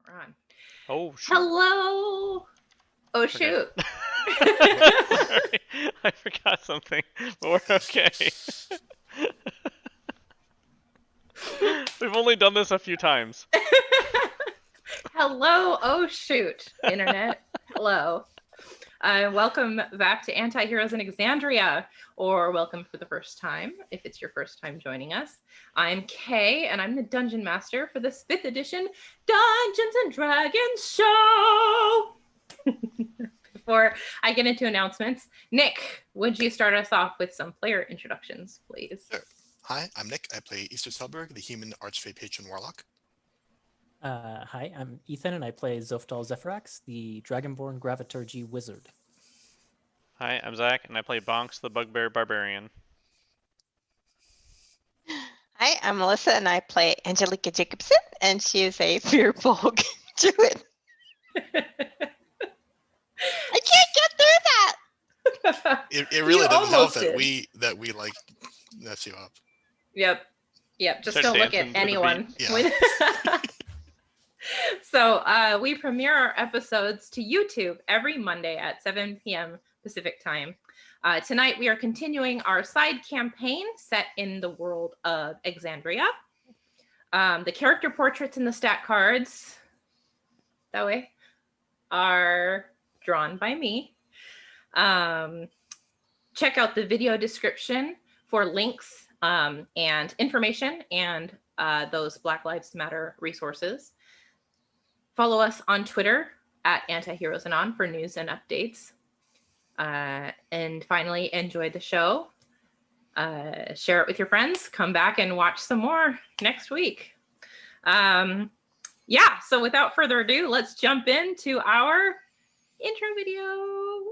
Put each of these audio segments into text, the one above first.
We're on. Oh, shoot. Hello. Oh, Okay. shoot. Sorry, I forgot something, but we're okay. We've only done this a few times. Hello. Oh, shoot. Internet. Hello. Welcome back to Antiheroes in Exandria, or welcome for the first time if it's your first time joining us. I'm Kay, and I'm the Dungeon Master for this 5th edition Dungeons and Dragons show. Before I get into announcements, Nick, would you start us off with some player introductions, please? Sure. Hi, I'm Nick. I play Easter Selberg, the human archfey patron warlock. Hi, I'm Ethan, and I play Zofdal Zephyrax, the Dragonborn Graviturgy Wizard. Hi, I'm Zach, and I play Bonks, the Bugbear Barbarian. Hi, I'm Melissa, and I play Angelica Jacobson, and she is a Fearbolg druid. I can't get through that. It really You didn't help almost that did. we like mess you up. Yep. Just Start don't look dancing at to the anyone. beat. So we premiere our episodes to YouTube every Monday at 7 p.m. Pacific time. Tonight we are continuing our side campaign set in the world of Exandria. The character portraits in the stat cards that way are drawn by me. Check out the video description for links and information and those Black Lives Matter resources. Follow us on Twitter at Antiheroes Anon for news and updates. And finally, enjoy the show. Share it with your friends. Come back and watch some more next week. So without further ado, let's jump into our intro video.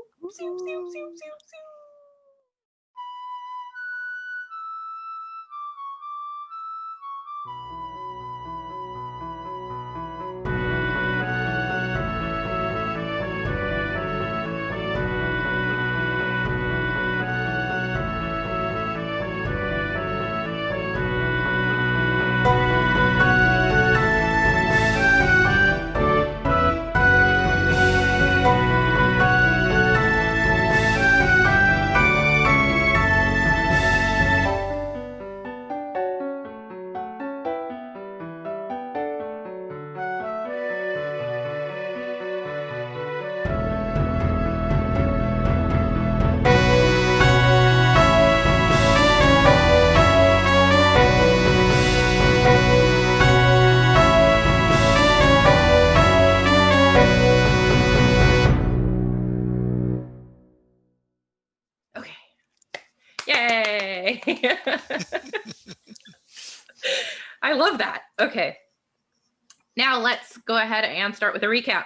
Yay! I love that. Okay. Now let's go ahead and start with a recap.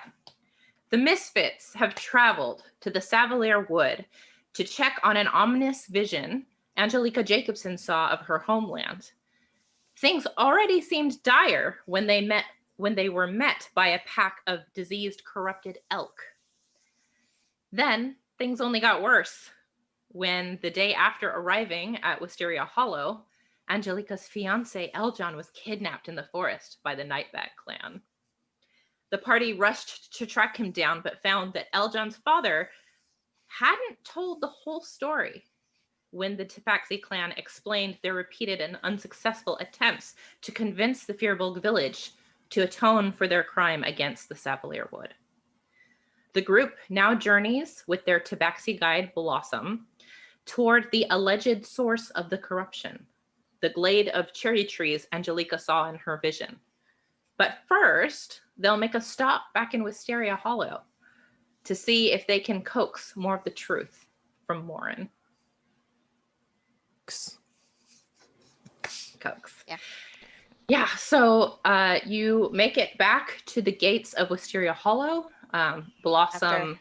The Misfits have traveled to the Savalier Wood to check on an ominous vision Angelica Jacobson saw of her homeland. Things already seemed dire when they were met by a pack of diseased, corrupted elk. Then things only got worse when the day after arriving at Wisteria Hollow, Angelica's fiancé Eljon was kidnapped in the forest by the Nightbag clan. The party rushed to track him down, but found that Eljon's father hadn't told the whole story when the Tabaxi clan explained their repeated and unsuccessful attempts to convince the Fearbolg village to atone for their crime against the Savalier Wood. The group now journeys with their Tabaxi guide Blossom toward the alleged source of the corruption, the glade of cherry trees Angelica saw in her vision. But first, they'll make a stop back in Wisteria Hollow to see if they can coax more of the truth from Morin. Coax. Yeah, so you make it back to the gates of Wisteria Hollow. Blossom... After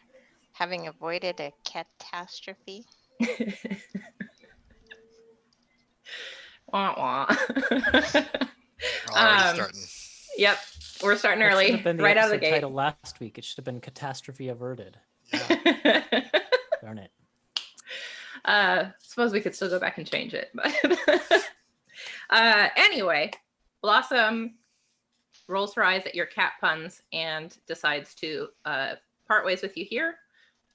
having avoided a catastrophe. Wah, wah. We're already starting. Yep, we're starting early, right out of the gate. Title last week. It should have been Catastrophe Averted. Yeah. Darn it. Suppose we could still go back and change it, but anyway, Blossom rolls her eyes at your cat puns and decides to part ways with you here.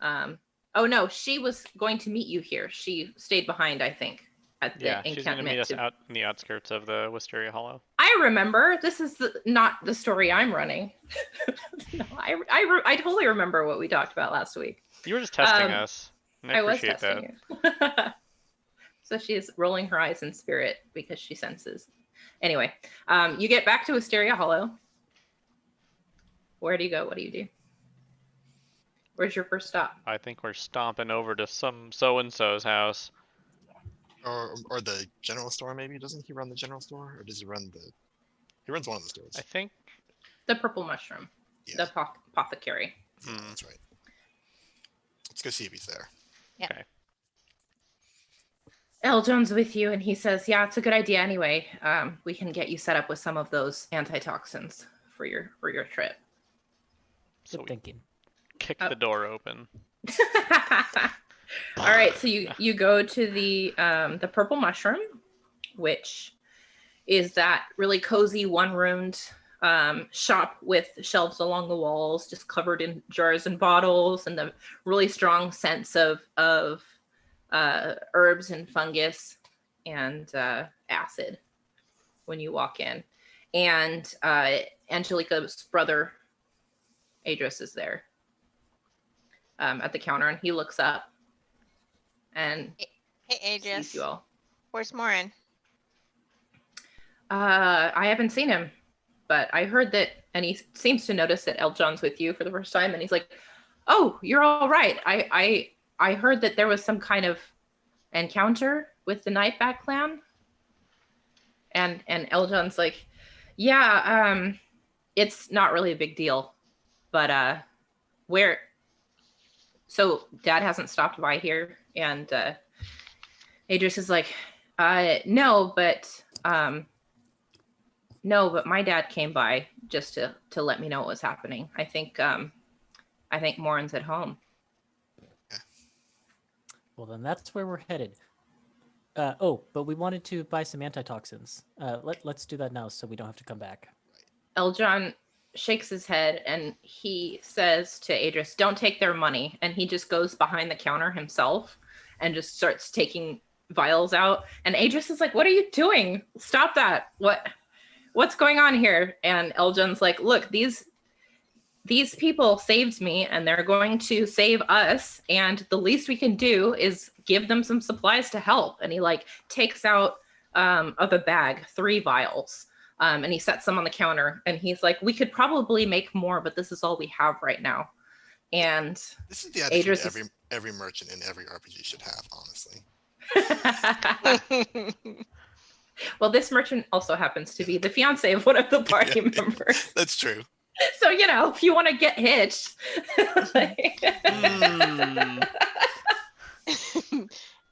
Oh no, she was going to meet you here. She stayed behind, I think, at the Yeah, she's gonna meet encampment. us out in the outskirts of the Wisteria Hollow. I remember. This is not the story I'm running. No, I totally remember what we talked about last week. You were just testing us. And I was appreciate testing that. you. So she's rolling her eyes in spirit because she senses. Anyway, you get back to Wisteria Hollow. Where do you go? What do you do? Where's your first stop? I think we're stomping over to some so-and-so's house. Or the general store, maybe? Doesn't he run the general store? Or does he run the... He runs one of the stores. I think. The Purple Mushroom. Yeah. The apothecary. Yeah, that's right. Let's go see if he's there. Yeah. Okay. L. John's with you, and he says, yeah, it's a good idea anyway. We can get you set up with some of those antitoxins for your trip. So Good we thinking. kick Oh. the door open. All right, so you go to the Purple Mushroom, which is that really cozy one-roomed shop with shelves along the walls, just covered in jars and bottles, and the really strong sense of herbs and fungus and acid when you walk in. And Angelica's brother, Adris, is there at the counter, and he looks up and Hey, sees Adris. you all. Where's Morin? I haven't seen him, but I heard that, and he seems to notice that Eljon's with you for the first time, and he's like, "Oh, you're all right. I heard that there was some kind of encounter with the Nightback clan." And Eljon's like, "Yeah, it's not really a big deal, but where? So Dad hasn't stopped by here." And Adris is like, "No, but my dad came by just to let me know what was happening. I think Morin's at home." Well, then that's where we're headed. But we wanted to buy some antitoxins. Let's do that now so we don't have to come back. Eljon shakes his head and he says to Adris, "Don't take their money." And he just goes behind the counter himself and just starts taking vials out. And Adris is like, "What are you doing? Stop that. What's going on here?" And Eljon's like, "Look, these people saved me and they're going to save us. And the least we can do is give them some supplies to help." And he like takes out of a bag 3 vials. And he sets them on the counter and he's like, "We could probably make more, but this is all we have right now." And This is the attitude Adris every merchant in every RPG should have, honestly. well, this merchant also happens to be the fiance of one of the party Yeah. members. That's true. So, if you want to get hitched.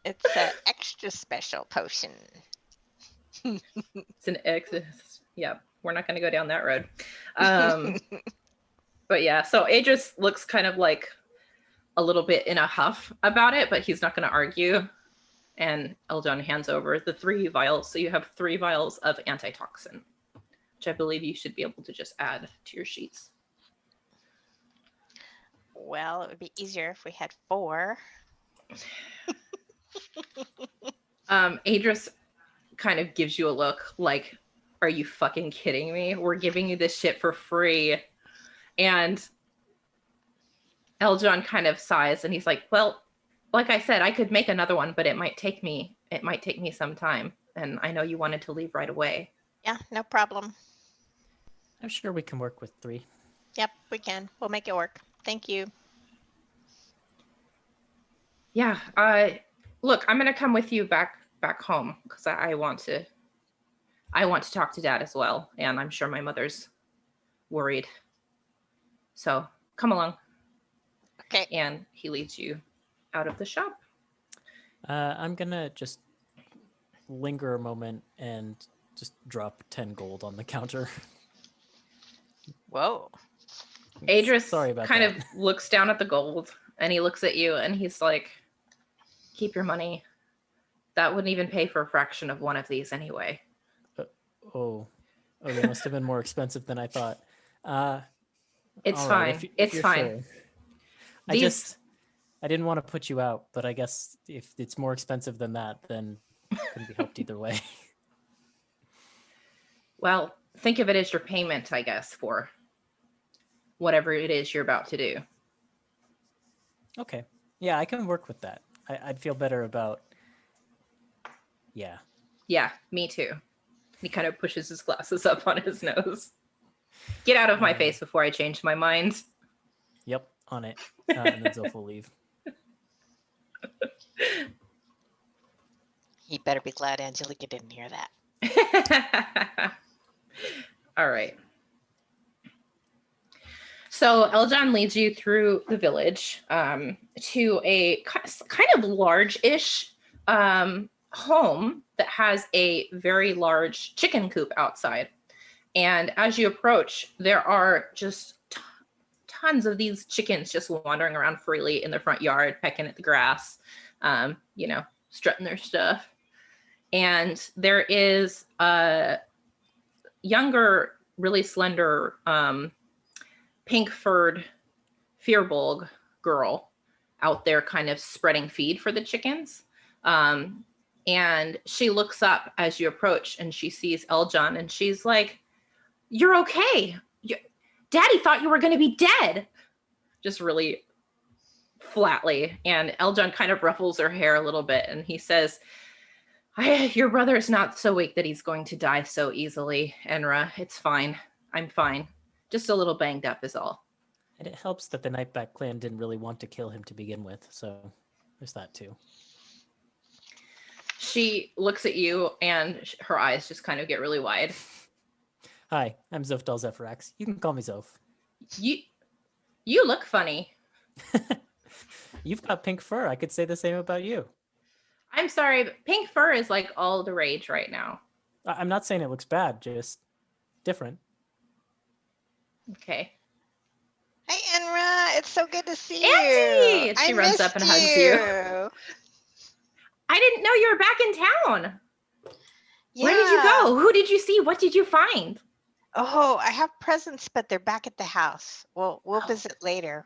It's an extra special potion. It's an yeah, we're not going to go down that road. But yeah, so Adris looks kind of like a little bit in a huff about it, but he's not going to argue. And Eljon hands over the 3 vials. So you have 3 vials of antitoxin, which I believe you should be able to just add to your sheets. Well, it would be easier if we had 4. Adris kind of gives you a look like, "Are you fucking kidding me? We're giving you this shit for free." And Eljon kind of sighs and he's like, "Well, like I said, I could make another one, but it might take me some time. And I know you wanted to leave right away." Yeah, no problem. I'm sure we can work with 3. Yep, we can. We'll make it work. Thank you. Yeah. Look, I'm gonna come with you back home because I want to talk to Dad as well, and I'm sure my mother's worried. So come along. Okay. And he leads you out of the shop. I'm gonna just linger a moment and just drop 10 gold on the counter. Whoa. Adris Sorry about kind that. of looks down at the gold and he looks at you and he's like, "Keep your money. That wouldn't even pay for a fraction of one of these anyway." Oh, Okay, must have been more expensive than I thought. It's All fine. right, if It's you're fine. sure. These I didn't want to put you out, but I guess if it's more expensive than that, then couldn't be helped either way. Well, think of it as your payment, I guess, for whatever it is you're about to do. Okay. Yeah, I can work with that. I'd feel better about. Yeah. Yeah, me too. He kind of pushes his glasses up on his nose. Get out of my face before I change my mind. Yep, on it. And then Zoph will leave. You better be glad Angelica didn't hear that. All right. So Eljon leads you through the village to a kind of large-ish home that has a very large chicken coop outside. And as you approach, there are just tons of these chickens just wandering around freely in the front yard, pecking at the grass, strutting their stuff. And there is a younger, really slender, pink-furred Fearbolg girl out there kind of spreading feed for the chickens. And she looks up as you approach and she sees Eljon and she's like, "You're okay. Daddy thought you were going to be dead." Just really flatly. And Eljon kind of ruffles her hair a little bit and he says, "Your brother's not so weak that he's going to die so easily, Enra. It's fine. I'm fine. Just a little banged up is all." And it helps that the Nightback clan didn't really want to kill him to begin with, so there's that too. She looks at you and her eyes just kind of get really wide. Hi, I'm Zoph Dal Zephyrax. You can call me Zoph. You look funny. You've got pink fur. I could say the same about you. I'm sorry, but pink fur is like all the rage right now. I'm not saying it looks bad, just different. Okay. Hi, Enra. It's so good to see Auntie! you. She I runs up missed and hugs you. you. I didn't know you were back in town. Yeah. Where did you go? Who did you see? What did you find? Oh, I have presents, but they're back at the house. We'll Oh. visit later.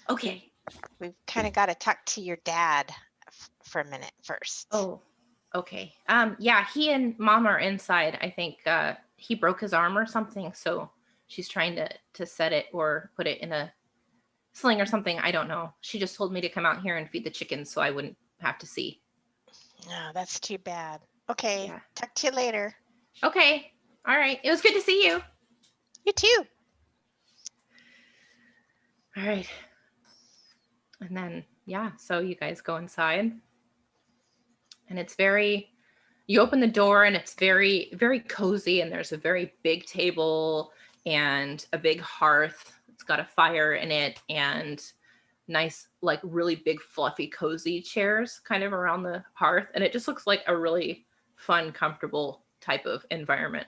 Okay. We've kind of got to talk to your dad for a minute first. Oh, okay. Yeah, he and Mom are inside. I think he broke his arm or something, so she's trying to set it or put it in a sling or something. I don't know. She just told me to come out here and feed the chickens so I wouldn't have to see. No, that's too bad. Okay, Yeah. talk to you later. Okay. All right. It was good to see you. You too. All right. And then, yeah, so you guys go inside. And it's you open the door and it's very, very cozy. And there's a very big table and a big hearth. It's got a fire in it and nice, like really big, fluffy, cozy chairs kind of around the hearth. And it just looks like a really fun, comfortable type of environment.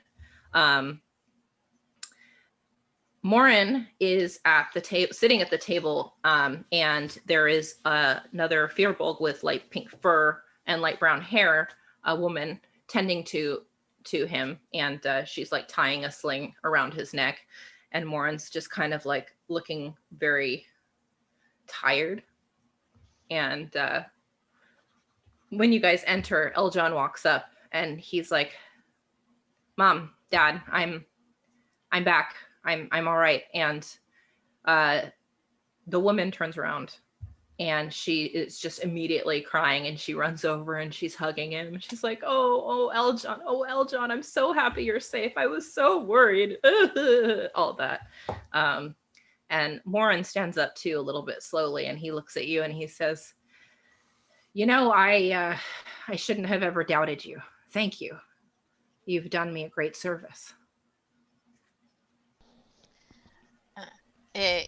Morin is at the table, sitting at the table, and there is another Fearbolg with light pink fur and light brown hair, a woman tending to him, and she's like tying a sling around his neck, and Morin's just kind of like looking very tired. And when you guys enter, Eljon walks up and he's like, "Mom, Dad, I'm back. I'm all right." And the woman turns around and she is just immediately crying and she runs over and she's hugging him. She's like, oh, Eljon, I'm so happy you're safe. I was so worried. All that. And Morin stands up too a little bit slowly and he looks at you and he says, I shouldn't have ever doubted you. Thank you. You've done me a great service.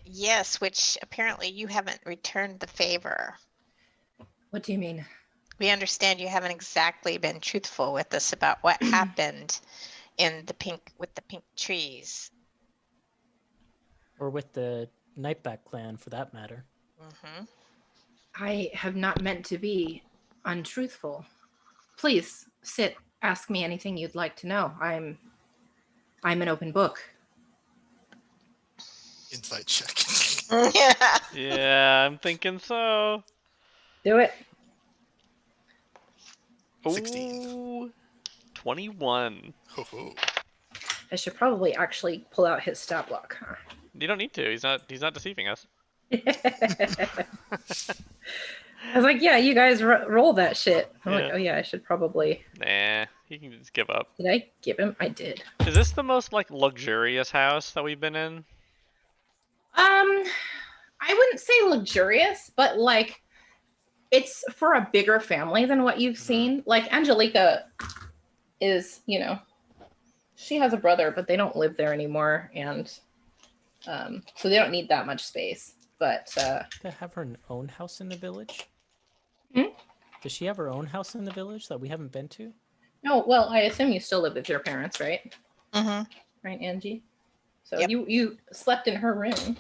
Yes, which apparently you haven't returned the favor. What do you mean? We understand you haven't exactly been truthful with us about what happened with the pink trees. Or with the Nightback clan, for that matter. Mm-hmm. I have not meant to be untruthful. Please sit. Ask me anything you'd like to know. I'm I'm an open book. Insight check. Yeah. Yeah, I'm thinking so. Do it. 16. Ooh, 21. Ho ho. I should probably actually pull out his stat block, huh? You don't need to. He's not deceiving us. I was like, yeah, you guys roll that shit. I'm like, Yeah. oh yeah, I should probably. Nah, he can just give up. Did I give him? I did. Is this the most like luxurious house that we've been in? I wouldn't say luxurious, but like it's for a bigger family than what you've seen. Like Angelica is, she has a brother, but they don't live there anymore, and so they don't need that much space. But Does she have her own house in the village? Hmm? Does she have her own house in the village that we haven't been to? no, well, I assume you still live with your parents, right? Mm-hmm. Right, Angie? So Yep. you slept in her room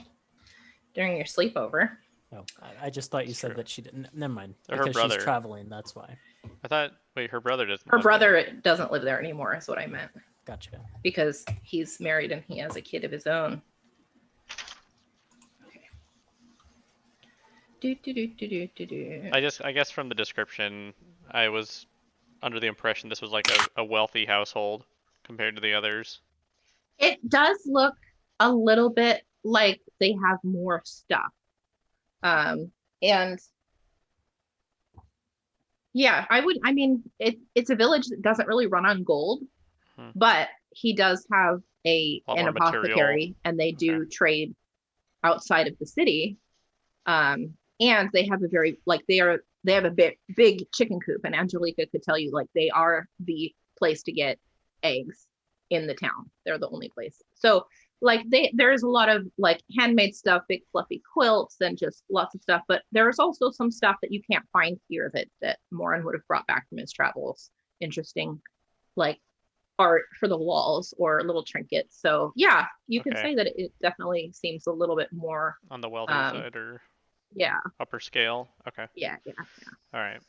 during your sleepover. No, I just thought you It's said true. that she didn't. Never mind. Her Because brother. she's traveling, that's why. I thought. Wait, her brother doesn't. Her live there. brother doesn't live there anymore, is what I meant, Gotcha. because he's married and he has a kid of his own. Okay. Do. I guess from the description, I was under the impression this was like a wealthy household compared to the others. It does look a little bit like they have more stuff. And yeah, I mean, it's a village that doesn't really run on gold, Hmm. but he does have A lot an more material. apothecary, and they do trade outside of the city. And they have they have a big chicken coop, and Angelica could tell you like they are the place to get eggs in the town. They're the only place. So like there's a lot of like handmade stuff, big fluffy quilts, and just lots of stuff. But there's also some stuff that you can't find here that Morin would have brought back from his travels. Interesting, like art for the walls or little trinkets. So yeah, you can Okay. say that it definitely seems a little bit more. On the wealthy side or Yeah, upper scale. Okay. yeah. All right.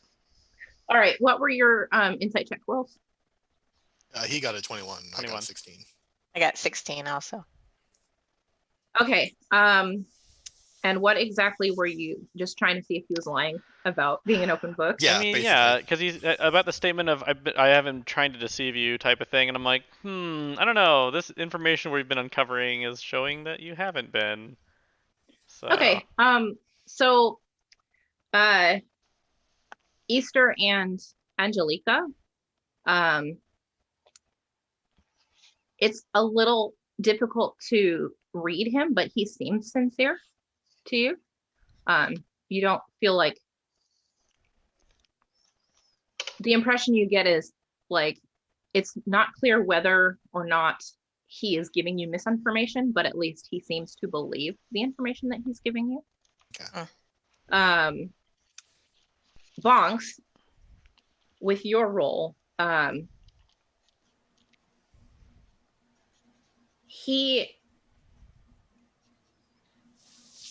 All right, what were your insight check rolls? He got a 21. I 21. got a 16. I got 16 also. Okay. And what exactly were you just trying to see if he was lying about being an open book? Yeah, I mean, basically. yeah, because he's about the statement of I haven't trying to deceive you type of thing, and I'm like, I don't know. This information we've been uncovering is showing that you haven't been. So. Okay. So Easter and Angelica, it's a little difficult to read him, but he seems sincere to you. You don't feel like the impression you get is like it's not clear whether or not he is giving you misinformation, but at least he seems to believe the information that he's giving you. Okay. Bonks, with your role,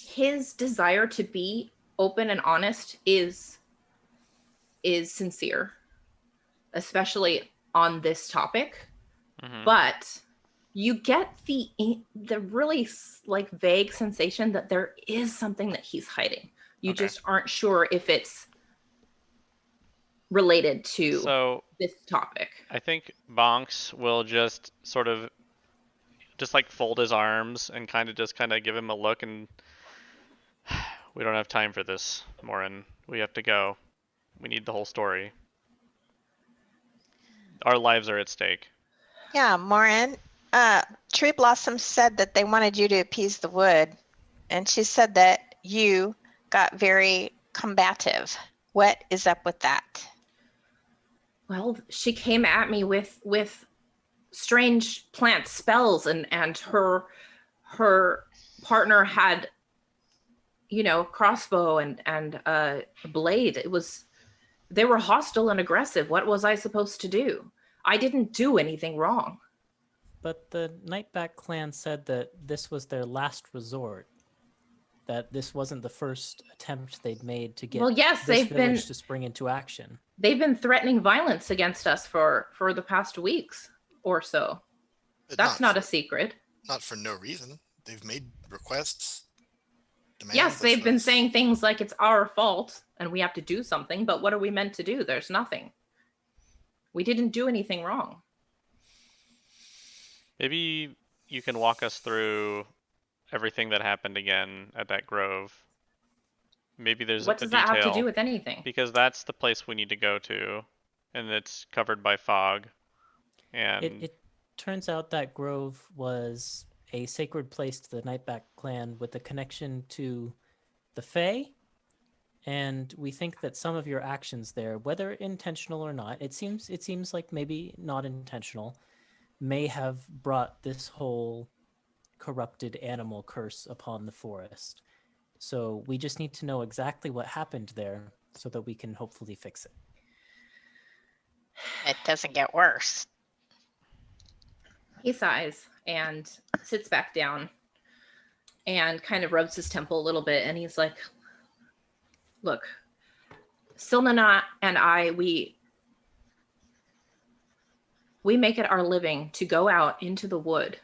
his desire to be open and honest is sincere, especially on this topic. Mhm. But you get the really like vague sensation that there is something that he's hiding. You Okay. just aren't sure if it's related to So this topic. I think Bonks will just sort of just like fold his arms and kind of give him a look and we don't have time for this, Morin. We have to go. We need the whole story. Our lives are at stake. Yeah, Morin, Tree Blossom said that they wanted you to appease the wood, and she said that you got very combative. What is up with that? Well, she came at me with strange plant spells, and her partner had, crossbow and a blade. They were hostile and aggressive. What was I supposed to do? I didn't do anything wrong. But the Nightback clan said that this was their last resort. That this wasn't the first attempt they'd made to get Well, yes, this they've been village to spring into action. they've been threatening violence against us for the past weeks or so. But That's not a for, secret. not for no reason. They've made requests, demands. Yes, I they've been suppose. saying things like it's our fault and we have to do something, but what are we meant to do? There's nothing. We didn't do anything wrong. Maybe you can walk us through everything that happened again at that grove. Maybe there's What a does that have to do detail, with anything? because that's the place we need to go to, and it's covered by fog. And It turns out that grove was a sacred place to the Nightback clan with a connection to the Fae, and we think that some of your actions there, whether intentional or not, it seems like maybe not intentional, may have brought this whole corrupted animal curse upon the forest. So we just need to know exactly what happened there so that we can hopefully fix it. It doesn't get worse. He sighs and sits back down and kind of rubs his temple a little bit. And he's like, look, Silnana and I, we make it our living to go out into the wood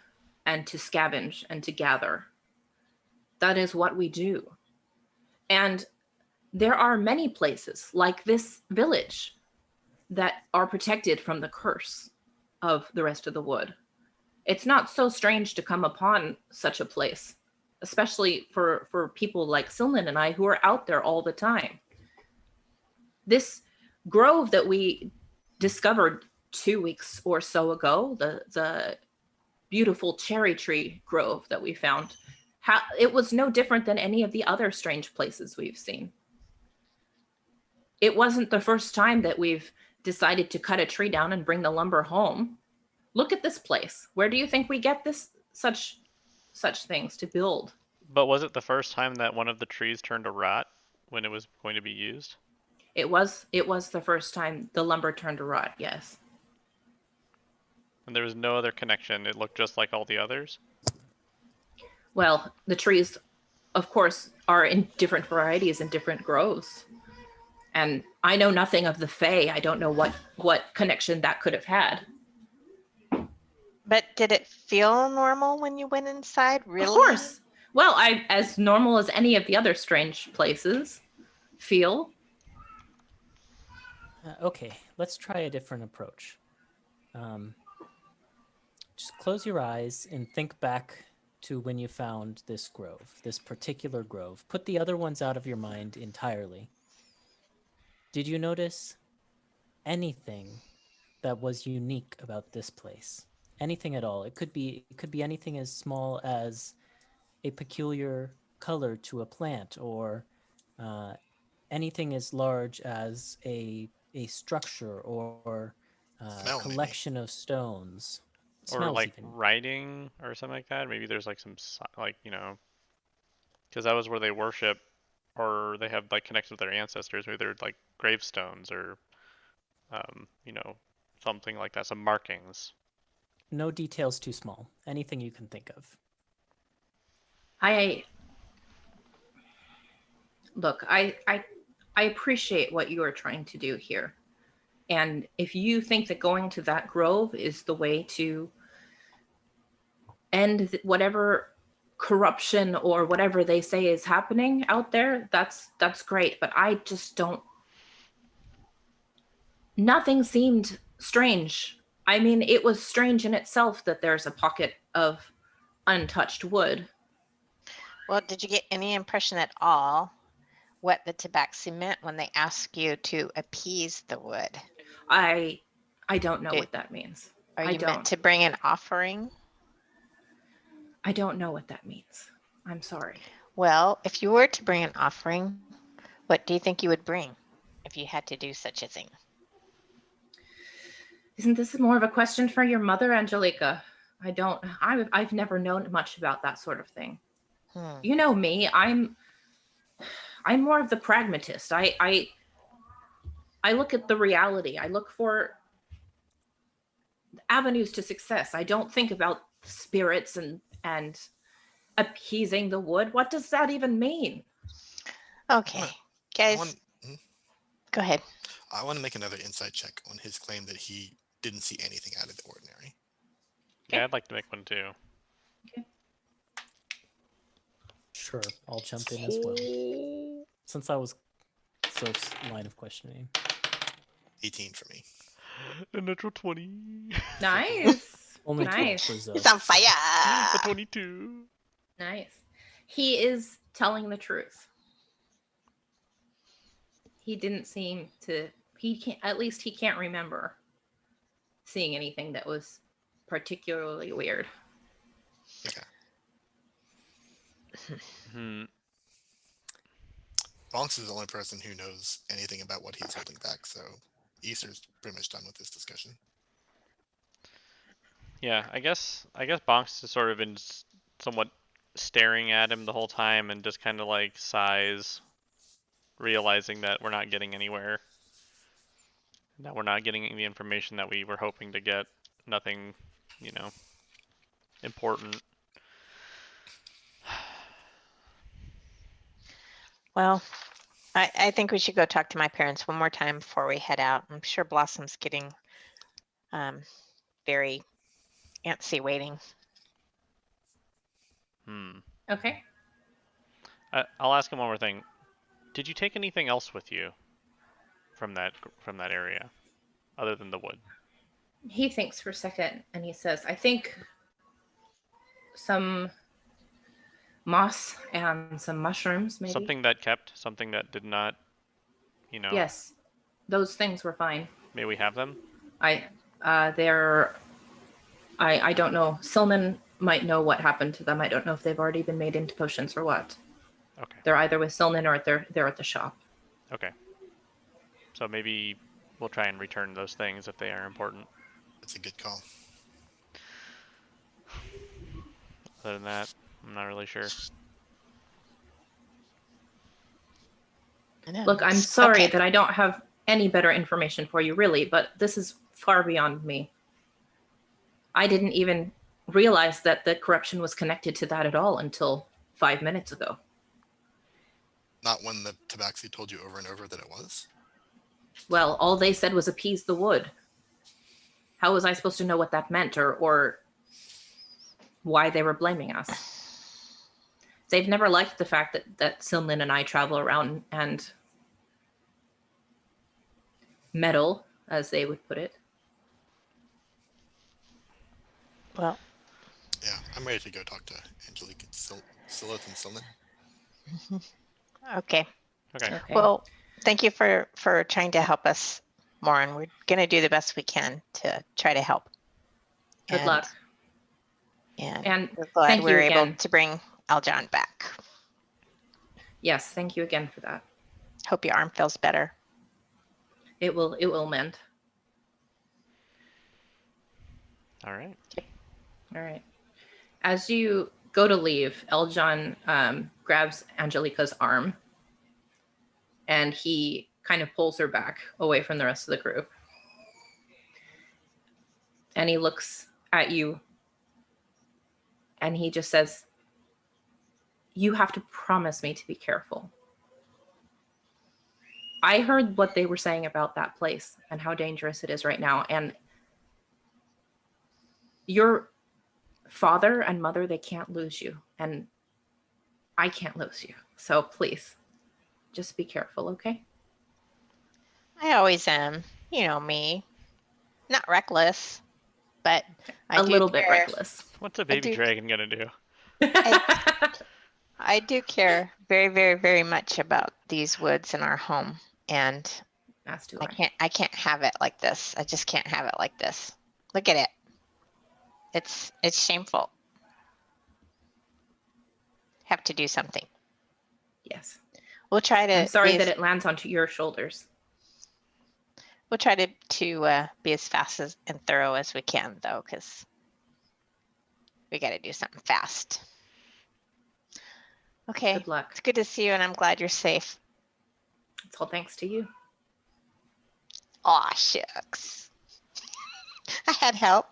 and to scavenge and to gather. That is what we do. And there are many places like this village that are protected from the curse of the rest of the wood. It's not so strange to come upon such a place, especially for people like Silnan and I who are out there all the time. This grove that we discovered 2 weeks or so ago, the beautiful cherry tree grove that we found, it was no different than any of the other strange places we've seen. It wasn't the first time that we've decided to cut a tree down and bring the lumber home. Look at this place. Where do you think we get such things to build? but was it the first time that one of the trees turned to rot when it was going to be used? It was the first time the lumber turned to rot, yes. And there was no other connection. It looked just like all the others. Well, the trees, of course, are in different varieties and different groves. And I know nothing of the Fae. I don't know what connection that could have had. But did it feel normal when you went inside? Really? Of course. Well, as normal as any of the other strange places feel. Okay, let's try a different approach. Just close your eyes and think back to when you found this grove, this particular grove. Put the other ones out of your mind entirely. Did you notice anything that was unique about this place? Anything at all? It could be anything as small as a peculiar color to a plant, or anything as large as a structure or Smell, maybe. collection of stones. Or Smells like even. writing or something like that. Maybe there's like some like, you know, because that was where they worship, or they have like connected with their ancestors. Maybe they're like gravestones or, you know, something like that. Some markings. No details too small. Anything you can think of. I appreciate what you are trying to do here. And if you think that going to that grove is the way to end whatever corruption or whatever they say is happening out there, that's great. But I just don't. Nothing seemed strange. I mean, it was strange in itself that there's a pocket of untouched wood. Well, did you get any impression at all what the tabaxi meant when they asked you to appease the wood? I don't know what that means. Are I you don't. meant to bring an offering? I don't know what that means. I'm sorry. Well, if you were to bring an offering, what do you think you would bring if you had to do such a thing? Isn't this more of a question for your mother, Angelica? I've never known much about that sort of thing. You know me, I'm more of the pragmatist. I look at the reality. I look for avenues to success. I don't think about spirits and appeasing the wood. What does that even mean? Okay, guys, go ahead. I want to make another insight check on his claim that he didn't see anything out of the ordinary. Yeah, I'd like to make one too. Sure, I'll jump in as well. Since I was so line of questioning. 18 for me. A natural 20. Nice. Only 12 Nice. for Zoe. He's on so- A fire. 22. Nice. He is telling the truth. He didn't seem to. He can't. At least he can't remember seeing anything that was particularly weird. Okay. Hmm. Bonks is the only person who knows anything about what he's holding back, so Easter's pretty much done with this discussion. Yeah, I guess Bonks has sort of been somewhat staring at him the whole time and just kind of like sighs, realizing that we're not getting anywhere. That we're not getting the information that we were hoping to get. Nothing, important. Well, I think we should go talk to my parents one more time before we head out. I'm sure Blossom's getting very antsy waiting. Okay. I'll ask him one more thing. Did you take anything else with you from that area, other than the wood? He thinks for a second and he says, I think some moss and some mushrooms, maybe. Something that kept, something that did not, Yes. Those things were fine. May we have them? I don't know. Silman might know what happened to them. I don't know if they've already been made into potions or what. Okay. They're either with Silman or they're at the shop. Okay. So maybe we'll try and return those things if they are important. That's a good call. Other than that, I'm not really sure. Look, I'm sorry Okay. that I don't have any better information for you, really, but this is far beyond me. I didn't even realize that the corruption was connected to that at all until 5 minutes ago. Not when the Tabaxi told you over and over that it was? Well, all they said was appease the wood. How was I supposed to know what that meant or why they were blaming us? They've never liked the fact that Silman and I travel around and meddle, as they would put it. Well, Yeah, I'm ready to go talk to Angelique and Silith and Silman. okay. Okay. Well, thank you for trying to help us, Morin. We're gonna do the best we can to try to help. Good luck. And And we're glad thank we you were able again. to bring Aljon back. Yes, thank you again for that. Hope your arm feels better. It will mend. All right. All right. As you go to leave, Eljon grabs Angelica's arm and he kind of pulls her back away from the rest of the group. And he looks at you and he just says, you have to promise me to be careful. I heard what they were saying about that place and how dangerous it is right now. And your father and mother, they can't lose you. And I can't lose you. So please, just be careful, okay? I always am. You know me. Not reckless, but I A do little bit care. reckless. What's a baby do- dragon gonna do? I do care very, very, very much about these woods in our home. And That's too I hard. can't have it like this. I just can't have it like this. Look at it. It's shameful. Have to do something. Yes. We'll try to I'm sorry be that as, it lands onto your shoulders. we'll try to be as fast as and thorough as we can though, because we got to do something fast. Okay. Good luck. It's good to see you and I'm glad you're safe. It's all thanks to you. Aw, shucks. I had help.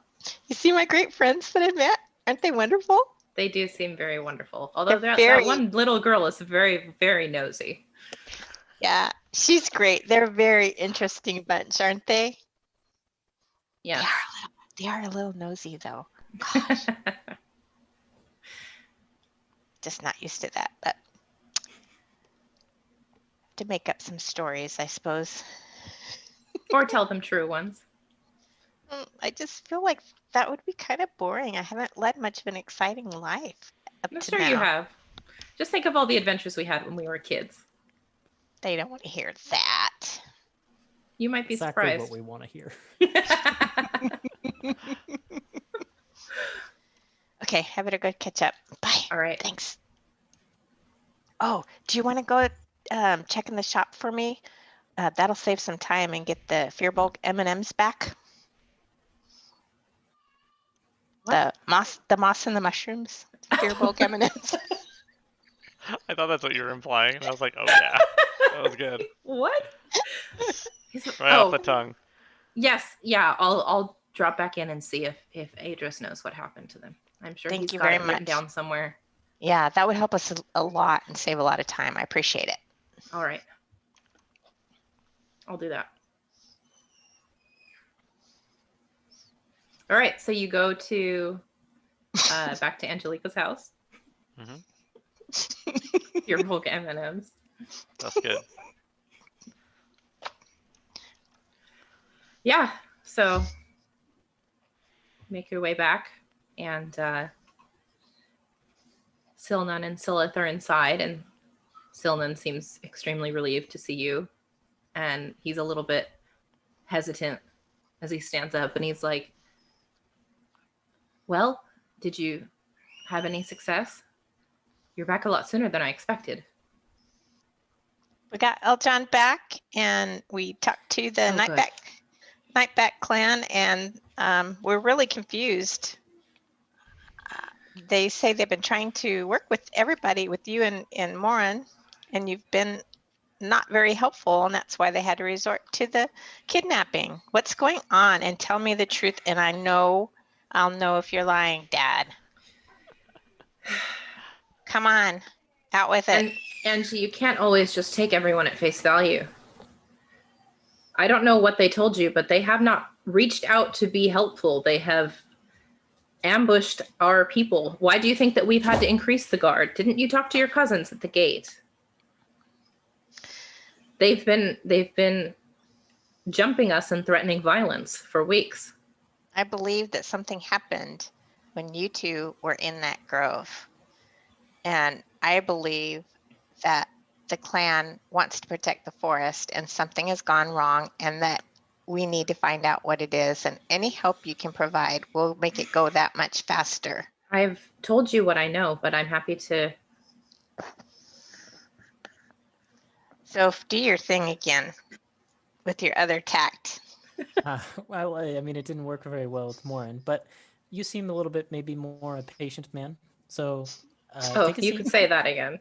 You see my great friends that I met? Aren't they wonderful? They do seem very wonderful. Although They're that very- one little girl is very, very nosy. Yeah, she's great. They're a very interesting bunch, aren't they? Yes. They are a little nosy though. Gosh, just not used to that, but to make up some stories, I suppose. Or tell them true ones. I just feel like that would be kind of boring. I haven't led much of an exciting life up I'm to sure now. you have. Just think of all the adventures we had when we were kids. They don't want to hear that. You might be Exactly surprised. what we want to hear. Okay, I better go catch up. Bye. All right. Thanks. Oh, do you want to go check in the shop for me? That'll save some time and get the Fearbulk M&Ms back. What? The moss and the mushrooms. Fearbulk M&Ms. I thought that's what you were implying, and I was like, oh yeah, that was good. What? Right off the tongue. Yes. Yeah. I'll drop back in and see if Adris knows what happened to them. I'm sure Thank he's you got very it written much. down somewhere. Yeah, that would help us a lot and save a lot of time. I appreciate it. All right. I'll do that. All right. So you go to back to Angelica's house. Mm-hmm. Your bulk M&Ms. That's good. Yeah. So make your way back, and Silnan and Silith are inside, and Silnan seems extremely relieved to see you, and he's a little bit hesitant as he stands up, and he's like, well, did you have any success? You're back a lot sooner than I expected. We got Eljon back, and we talked to the Oh, Nightback clan, and we're really confused. They say they've been trying to work with everybody, with you and Morin, and you've been not very helpful, and that's why they had to resort to the kidnapping. What's going on? And tell me the truth, and I'll know if you're lying, Dad. Come on, out with it. And Angie, you can't always just take everyone at face value. I don't know what they told you, but they have not reached out to be helpful. They have ambushed our people. Why do you think that we've had to increase the guard? Didn't you talk to your cousins at the gate? They've been jumping us and threatening violence for weeks. I believe that something happened when you two were in that grove. And I believe that the clan wants to protect the forest and something has gone wrong and that we need to find out what it is. And any help you can provide will make it go that much faster. I've told you what I know, but I'm happy to. So do your thing again with your other tact. Well, I mean, it didn't work very well with Morin, but you seem a little bit maybe more a patient man. So take a You seat. could say that again.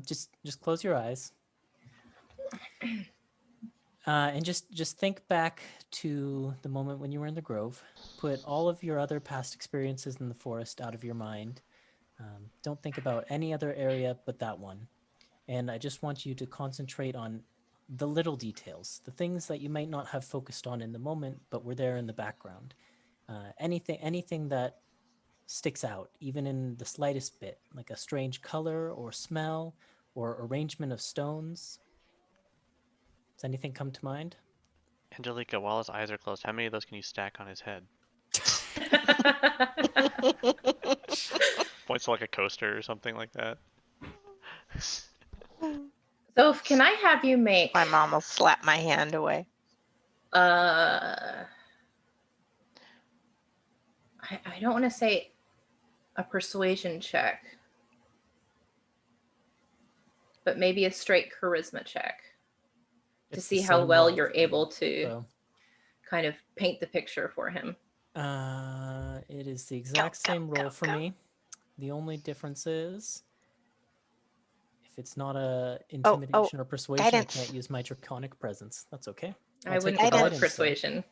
Just close your eyes. And just think back to the moment when you were in the grove. Put all of your other past experiences in the forest out of your mind. Don't think about any other area but that one. And I just want you to concentrate on the little details, the things that you might not have focused on in the moment, but were there in the background. Anything that sticks out, even in the slightest bit, like a strange color or smell or arrangement of stones. Does anything come to mind? Angelica, while his eyes are closed, how many of those can you stack on his head? Points to like a coaster or something like that. So can I have you make My mom will slap my hand away. I don't want to say a persuasion check, but maybe a straight charisma check to It's see the how same well roll you're for me, able to so, kind of paint the picture for him. it is the exact same roll go, for go. me. The only difference is if it's not a intimidation or persuasion, guidance. I can't use my draconic presence. That's okay. I I'll take wouldn't the call it guidance, though. persuasion.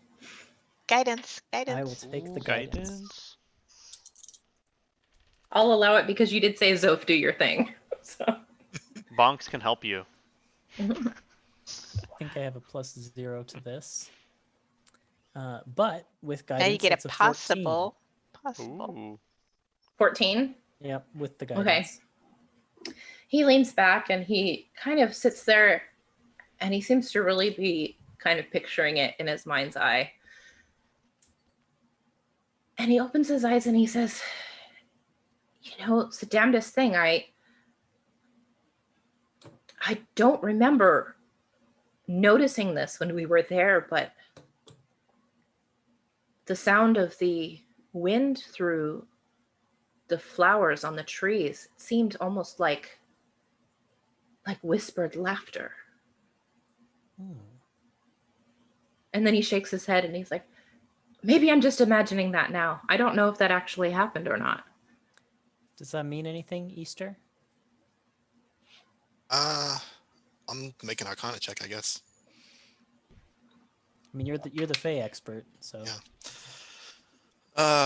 Guidance. I will Guidance. take the Ooh, guidance. I'll allow it because you did say Zoph, do your thing. So Bonks can help you. I think I have a +0 to this. But with Now guidance, you get it's a a 14. possible. Ooh. 14. Yep, with the Okay. guidance. He leans back and he kind of sits there and he seems to really be kind of picturing it in his mind's eye. And he opens his eyes and he says, you know, it's the damnedest thing. I don't remember noticing this when we were there, but the sound of the wind through the flowers on the trees seemed almost like whispered laughter. Hmm. And then he shakes his head and he's like, maybe I'm just imagining that now. I don't know if that actually happened or not. Does that mean anything, Easter? I'm making an Arcana check, I guess. I mean, you're the Fey expert, so. Yeah.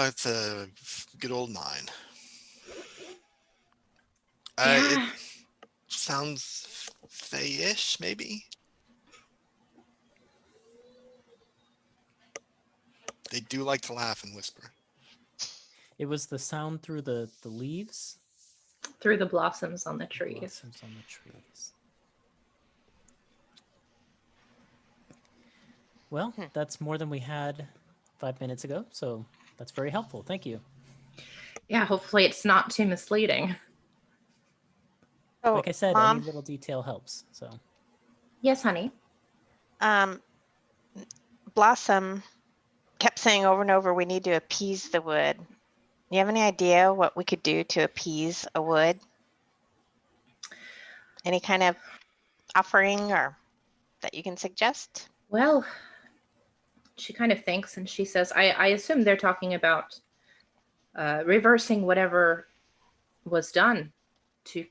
It's a good old 9. It Yeah. sounds Fey-ish, maybe. They do like to laugh and whisper. It was the sound through the leaves? Through the blossoms on the The trees. blossoms on the trees. Well, that's more than we had 5 minutes ago, so that's very helpful. Thank you. Yeah, hopefully it's not too misleading. So, Like I said, Mom, any little detail helps. So Yes, honey. Blossom kept saying over and over, we need to appease the wood. You have any idea what we could do to appease a wood? Any kind of offering or that you can suggest? Well, she kind of thinks and she says, I assume they're talking about reversing whatever was done to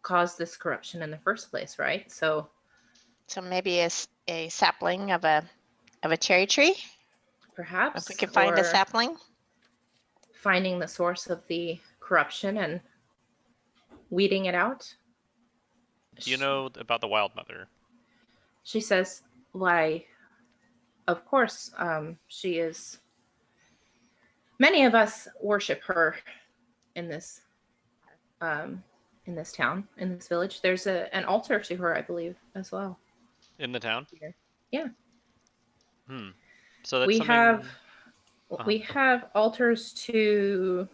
cause this corruption in the first place, right? So So maybe a sapling of a cherry tree. perhaps If we could find a or sapling. finding the source of the corruption and weeding it out. Do you know about the Wild Mother? She says, why, of course, she is. Many of us worship her in this town, in this village. There's an altar to her, I believe, as well. In the town? Yeah. So that's We something... we have altars to.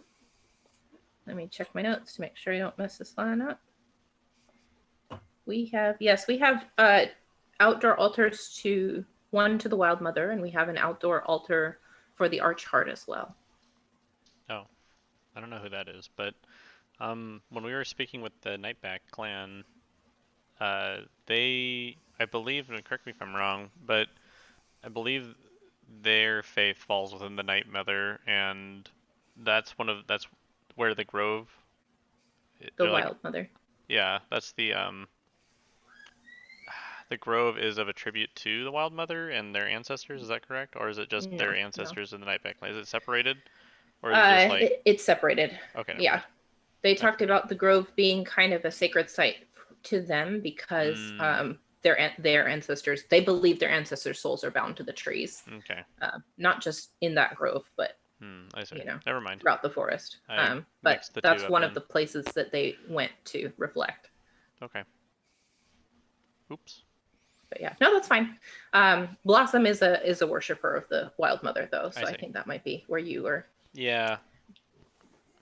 Let me check my notes to make sure I don't mess this line up. We have outdoor altars to one to the Wild Mother, and we have an outdoor altar for the Archheart as well. Oh, I don't know who that is, but when we were speaking with the Nightback clan, they, I believe, and correct me if I'm wrong, but I believe their faith falls within the Night Mother, and that's where the grove. The they're like- Wild Mother. Yeah, that's the grove is of a tribute to the Wild Mother and their ancestors. Is that correct, or is it just their No. ancestors in the Nightback clan? Is it separated, or is it just like? It's separated. Okay. never Yeah. mind. They talked about the grove being kind of a sacred site to them because their ancestors, they believe their ancestors' souls are bound to the trees. Okay. Not just in that grove, but I see. you know, Never mind. throughout the forest. I But mixed the that's two up one then. of the places that they went to reflect. Okay. Oops. But yeah, no, that's fine. Blossom is a worshiper of the Wild Mother, though, so I see. think that might be where you were Yeah.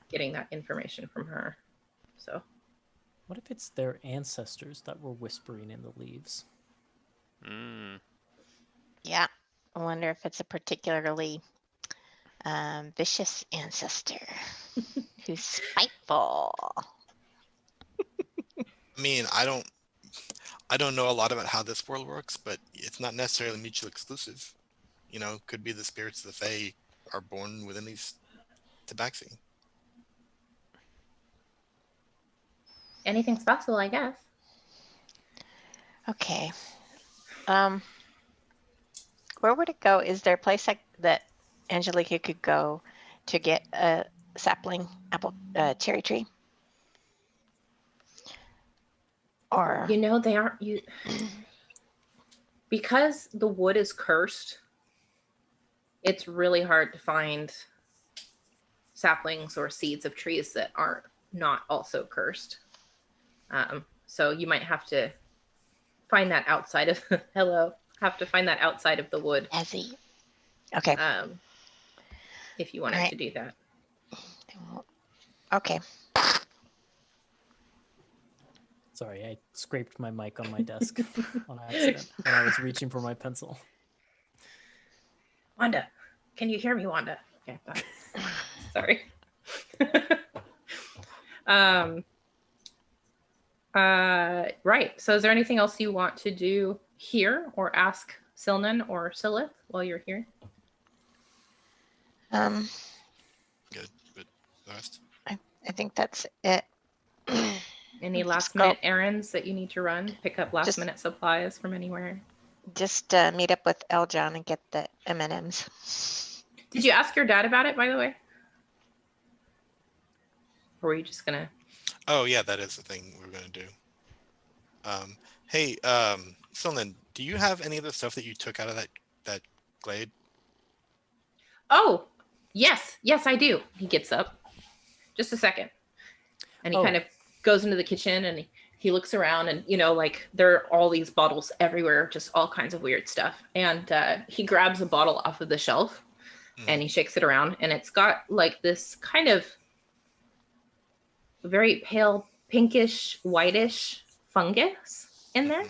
getting that information from her. So what if it's their ancestors that were whispering in the leaves? Yeah. I wonder if it's a particularly vicious ancestor who's spiteful. I mean, I don't know a lot about how this world works, but it's not necessarily mutually exclusive. You know, could be the spirits of the Fae are born within these tabaxi. anything's possible, I guess. Okay. Where would it go? Is there a place that Angelica could go to get a sapling cherry tree? Or You know, they aren't because the wood is cursed. it's really hard to find saplings or seeds of trees that aren't not also cursed. So you might have to find that outside of have to find that outside of the wood. Ezzy. Okay. If you wanted Alright. to do that. Okay. Sorry, I scraped my mic on my desk on accident when I was reaching for my pencil. Wanda, can you hear me, Wanda? Okay, bye. Sorry. Right. So is there anything else you want to do here or ask Silnan or Silith while you're here? Good, but the rest. I think that's it. Any Just last go- minute errands that you need to run? Pick up last Just- minute supplies from anywhere? Just meet up with Eljon and get the M&Ms. Did you ask your dad about it, by the way? Or were you just gonna? Oh yeah, that is the thing we're gonna do. Hey, Silnan, do you have any of the stuff that you took out of that glade? Oh, yes, I do. He gets up. Just a second. And he Oh. kind of goes into the kitchen and he looks around and, like there are all these bottles everywhere, just all kinds of weird stuff. And he grabs a bottle off of the shelf and he shakes it around and it's got like this kind of very pale pinkish, whitish fungus in there.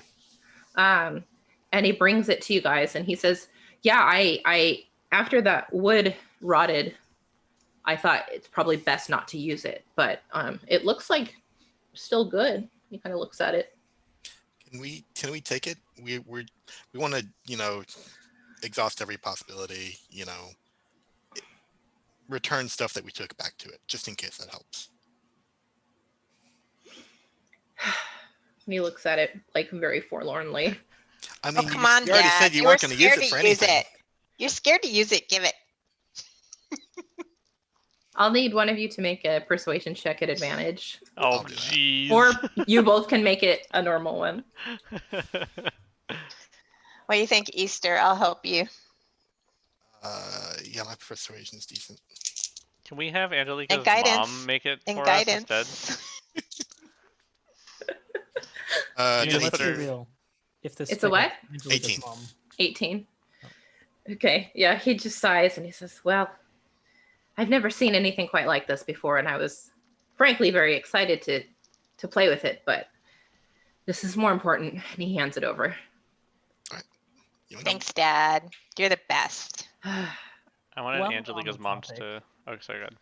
And he brings it to you guys and he says, yeah, I after that wood rotted, I thought it's probably best not to use it, but it looks like still good. He kind of looks at it. Can we take it? We want to exhaust every possibility. Return stuff that we took back to it, just in case that helps. And he looks at it like very forlornly. I mean, come on, you already Dad. said you were weren't going to use scared it for to use anything. it. You're scared to use it. Give it. I'll need one of you to make a persuasion check at advantage, Oh, I'll do that. jeez. or you both can make it a normal one. What do you think, Easter? I'll help you. Yeah, my persuasion's decent. Can we have Angelica's guidance. mom make it And for us guidance. instead? I mean, just let's put be her- real. If this It's a what? Angelica's 18. mom. 18. Okay, yeah, he just sighs and he says, well, I've never seen anything quite like this before, and I was frankly very excited to play with it, but this is more important, and he hands it over. You wanna- Thanks, Dad. You're the best. I wanted Well, on Angelica's the mom topic. to. Oh, sorry, good.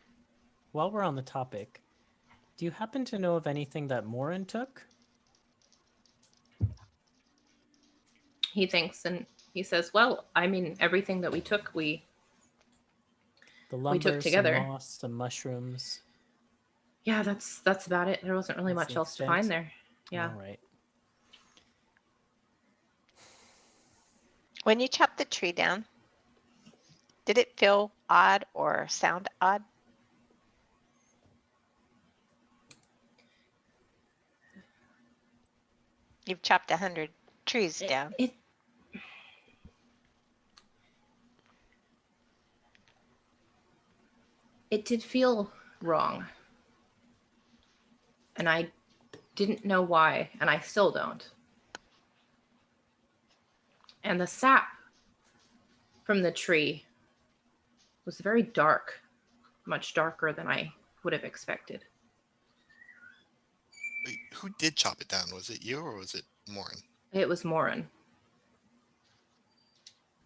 While we're on the topic, do you happen to know of anything that Morin took? He thinks and he says, well, I mean, everything that we took, The lumber, We took together. some moss, some mushrooms. yeah, that's about it. There wasn't really That's much the else to extent. find there. Yeah. All right. When you chopped the tree down, did it feel odd or sound odd? You've chopped 100 trees down. It did feel wrong. And I didn't know why, and I still don't. And the sap from the tree was very dark, much darker than I would have expected. Wait, who did chop it down? Was it you or was it Morin? It was Morin.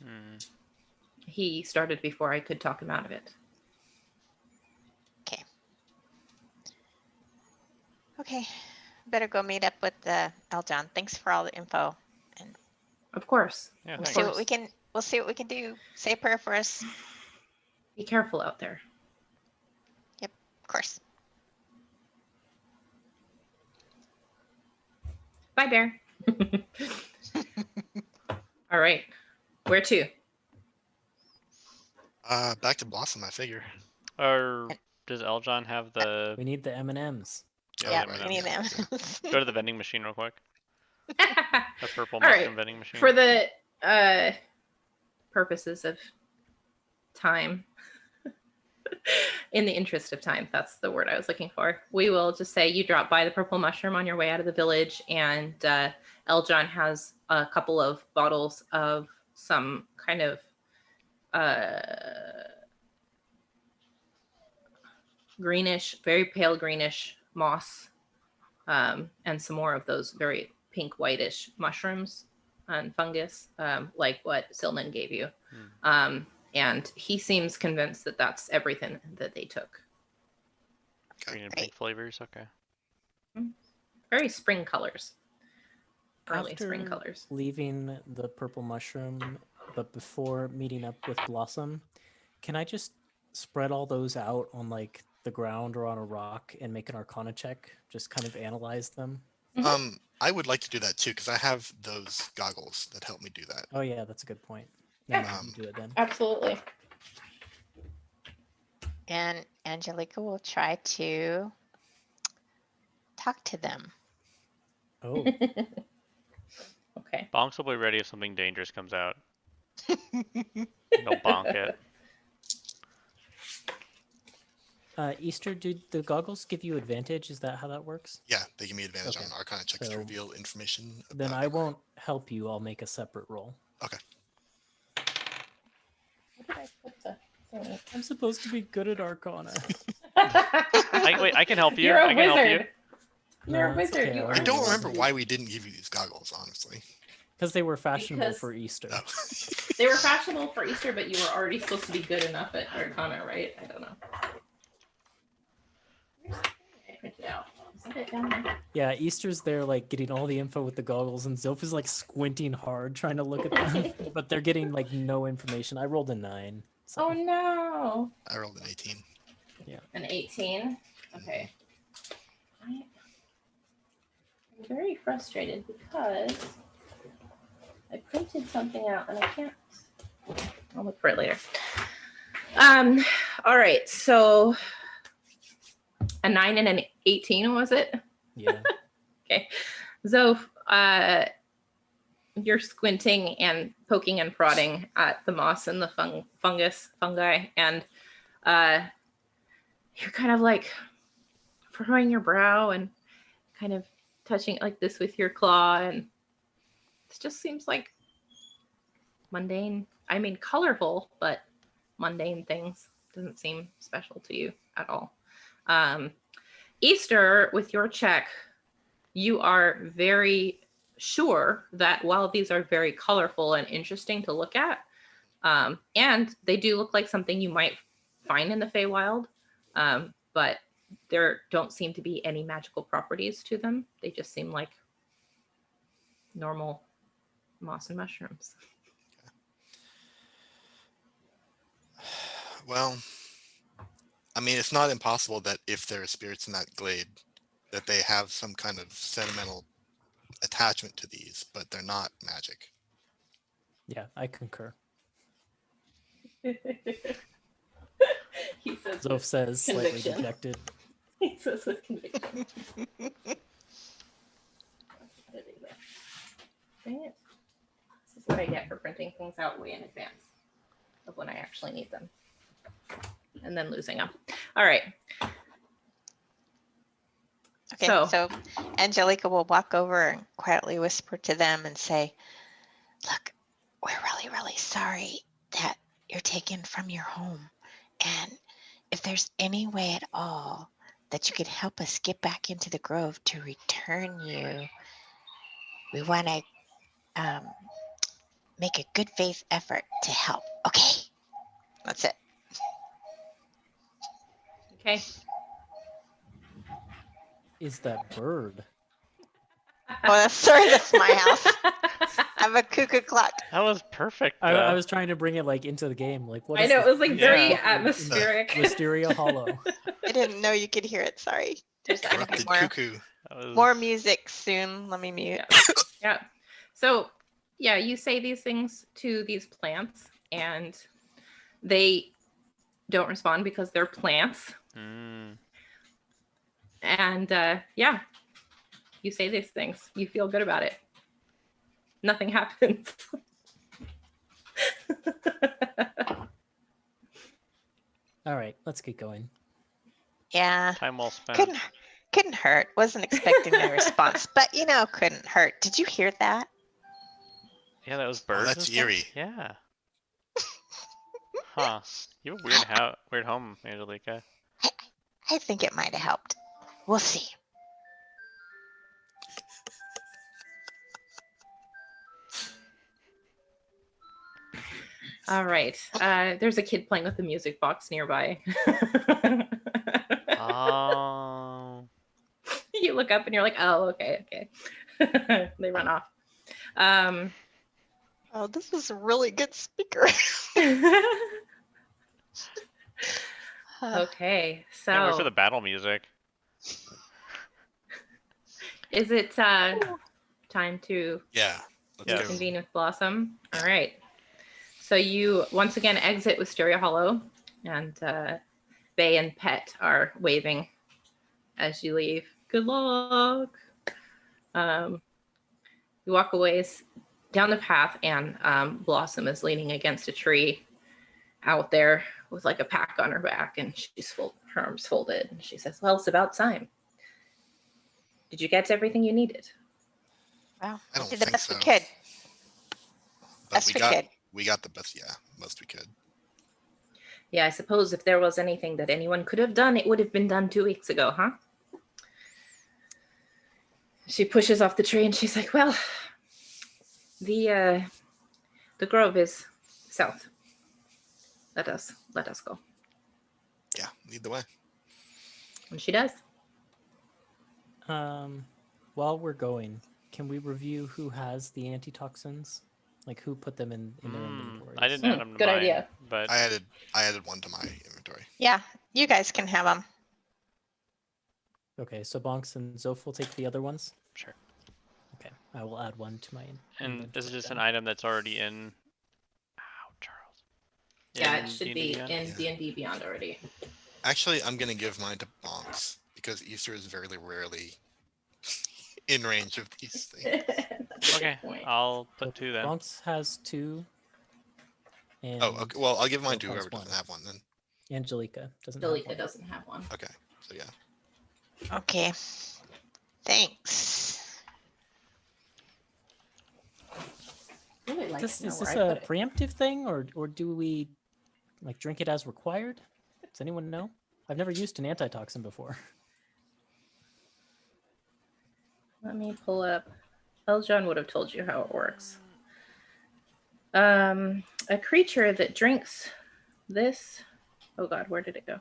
Hmm. He started before I could talk him out of it. Okay, better go meet up with Eljon. Thanks for all the info. Of course. Yeah, We'll thanks. see what we can. We'll see what we can do. Say a prayer for us. Be careful out there. Of course. Bye, Bear. All right. Where to? Back to Blossom, I figure. Or does Eljon have the? We need the M&Ms. Yeah, the we M&Ms. need them. Go to the vending machine real quick. The purple All right, mushroom vending machine. For the purposes of time, in the interest of time, that's the word I was looking for, we will just say you drop by the purple mushroom on your way out of the village, and Eljon has a couple of bottles of some kind of greenish, very pale greenish moss, and some more of those very pink whitish mushrooms and fungus, like what Silman gave you. And he seems convinced that that's everything that they took. Green and pink flavors. Okay. Very spring colors. Early After spring colors. leaving the purple mushroom, but before meeting up with Blossom, can I just spread all those out on like the ground or on a rock and make an Arcana check? Just kind of analyze them. I would like to do that too because I have those goggles that help me do that. Oh yeah, that's a good point. Yeah. Never mind, you do it then. Absolutely. And Angelica will try to talk to them. Oh, Okay. Bonks will be ready if something dangerous comes out. They'll bonk it. Easter, do the goggles give you advantage? Is that how that works? Yeah, they give me advantage Okay. on Arcana checks to So, reveal information. Then about I the group. won't help you. I'll make a separate roll. Okay. What did I put the thing? I'm supposed to be good at Arcana. Wait, I can help you. You're a I can help you. wizard. You're a No, it's wizard. okay, You I I earned don't it. remember why we didn't give you these goggles, honestly. Because they were fashionable Because- for Easter. No. They were fashionable for Easter, but you were already supposed to be good enough at Arcana, right? I don't know. I printed out. Isn't it down there? Yeah, Easter's there like getting all the info with the goggles, and Zoph is like squinting hard trying to look at them, but they're getting like no information. I rolled a 9. So. Oh no. I rolled an 18. An 18. Okay. I'm very frustrated because I printed something out and I can't. I'll look for it later. All right. So a 9 and an 18, was it? Yeah. Okay. So you're squinting and poking and prodding at the moss and the fungi, and you're kind of like furrowing your brow and kind of touching it like this with your claw, and it just seems like mundane. I mean, colorful, but mundane things. Doesn't seem special to you at all. Easter, with your check, you are very sure that while these are very colorful and interesting to look at, and they do look like something you might find in the Feywild, but there don't seem to be any magical properties to them. They just seem like normal moss and mushrooms. Well, I mean, it's not impossible that if there are spirits in that glade, that they have some kind of sentimental attachment to these, but they're not magic. Yeah, I concur. He says, Zoph says, slightly Conviction. dejected. he says with conviction. Dang it. This is what I get for printing things out way in advance of when I actually need them. And then losing them. All right. Okay, So- so Angelica will walk over and quietly whisper to them and say, look, we're really, really sorry that you're taken from your home. And if there's any way at all that you could help us get back into the grove to return you, we want to make a good faith effort to help. Okay, that's it. Okay. Is that bird? Oh, sorry, that's my house. I have a cuckoo clock. That was perfect. I was trying to bring it like into the game. Like, what I is know, this it was like weird very Yeah. atmospheric. Wisteria Hollow? I didn't know you could hear it. Sorry. There's gonna be Corrupted cuckoo. That was- more music soon. Let me mute. Yeah. So, yeah, you say these things to these plants, and they don't respond because they're plants. Mm. And yeah, you say these things. You feel good about it. Nothing happens. All right, let's get going. Yeah. Time well spent. Couldn't hurt. Wasn't expecting my response, but couldn't hurt. Did you hear that? Yeah, that was birds. that's and stuff? eerie. Yeah. Huh. You have a weird home, Angelica. I think it might have helped. We'll see. All right. There's a kid playing with the music box nearby. Oh. You look up and you're like, oh, okay. They run off. Oh, this is a really good speaker. Okay, so Can't wait for the battle music. is it time to Yeah. Let's Yes. go. convene with Blossom? All right. So you once again exit Wisteria Hollow, and Bay and Pet are waving as you leave. Good luck. You walk a ways down the path, and Blossom is leaning against a tree out there with like a pack on her back, and her arms folded, and she says, "Well, it's about time. Did you get everything you needed?" Well, I don't did the think best so. we could. But Best we could. we got the best. Yeah, most we could. Yeah, I suppose if there was anything that anyone could have done, it would have been done 2 weeks ago, huh? She pushes off the tree and she's like, "Well, the grove is south. Let us go." Yeah, lead the way. And she does. While we're going, can we review who has the antitoxins? Like who put them in their inventories? I didn't add them to Good mine, idea. but I added one to my inventory. Yeah, you guys can have them. Okay, so Bonks and Zoph will take the other ones. sure. Okay, I will add one to my And is it just an then. item that's already in? Ow, Charles. Yeah, In it should D&D be Beyond? in Yeah. D&D Beyond already. Actually, I'm gonna give mine to Bonks because Easter is very rarely in range of these things. That's a Okay, good point. I'll So put 2 then. Bonks has 2. And Oh, okay. Well, I'll give mine to Zoph has whoever doesn't 1. have one then. Angelica doesn't Delika have one. doesn't have one. Okay. So yeah. Okay. Thanks. Really like Is to know this where I a put it. preemptive thing, or do we like drink it as required? Does anyone know? I've never used an antitoxin before. Let me pull up. Eljon would have told you how it works. A creature that drinks this. Oh God, where did it go?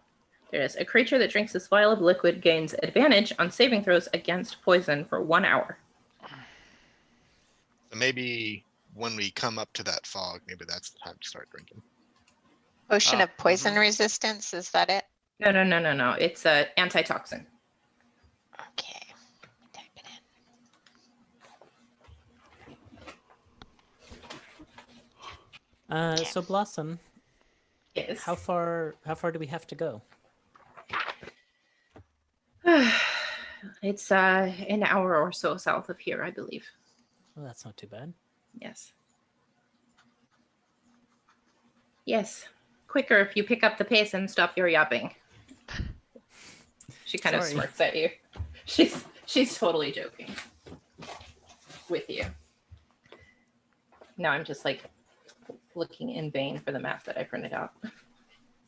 There it is. A creature that drinks this vial of liquid gains advantage on saving throws against poison for 1 hour. So maybe when we come up to that fog, maybe that's the time to start drinking. Potion Oh, of poison resistance, is that it? No. It's an antitoxin. Okay. Type it in. Okay. So Blossom, Yes. how far do we have to go? It's an hour or so south of here, I believe. Well, that's not too bad. Yes. Yes. Quicker if you pick up the pace and stop your yapping. She kind of Sorry. smirks at you. She's totally joking with you. Now I'm just like looking in vain for the map that I printed out.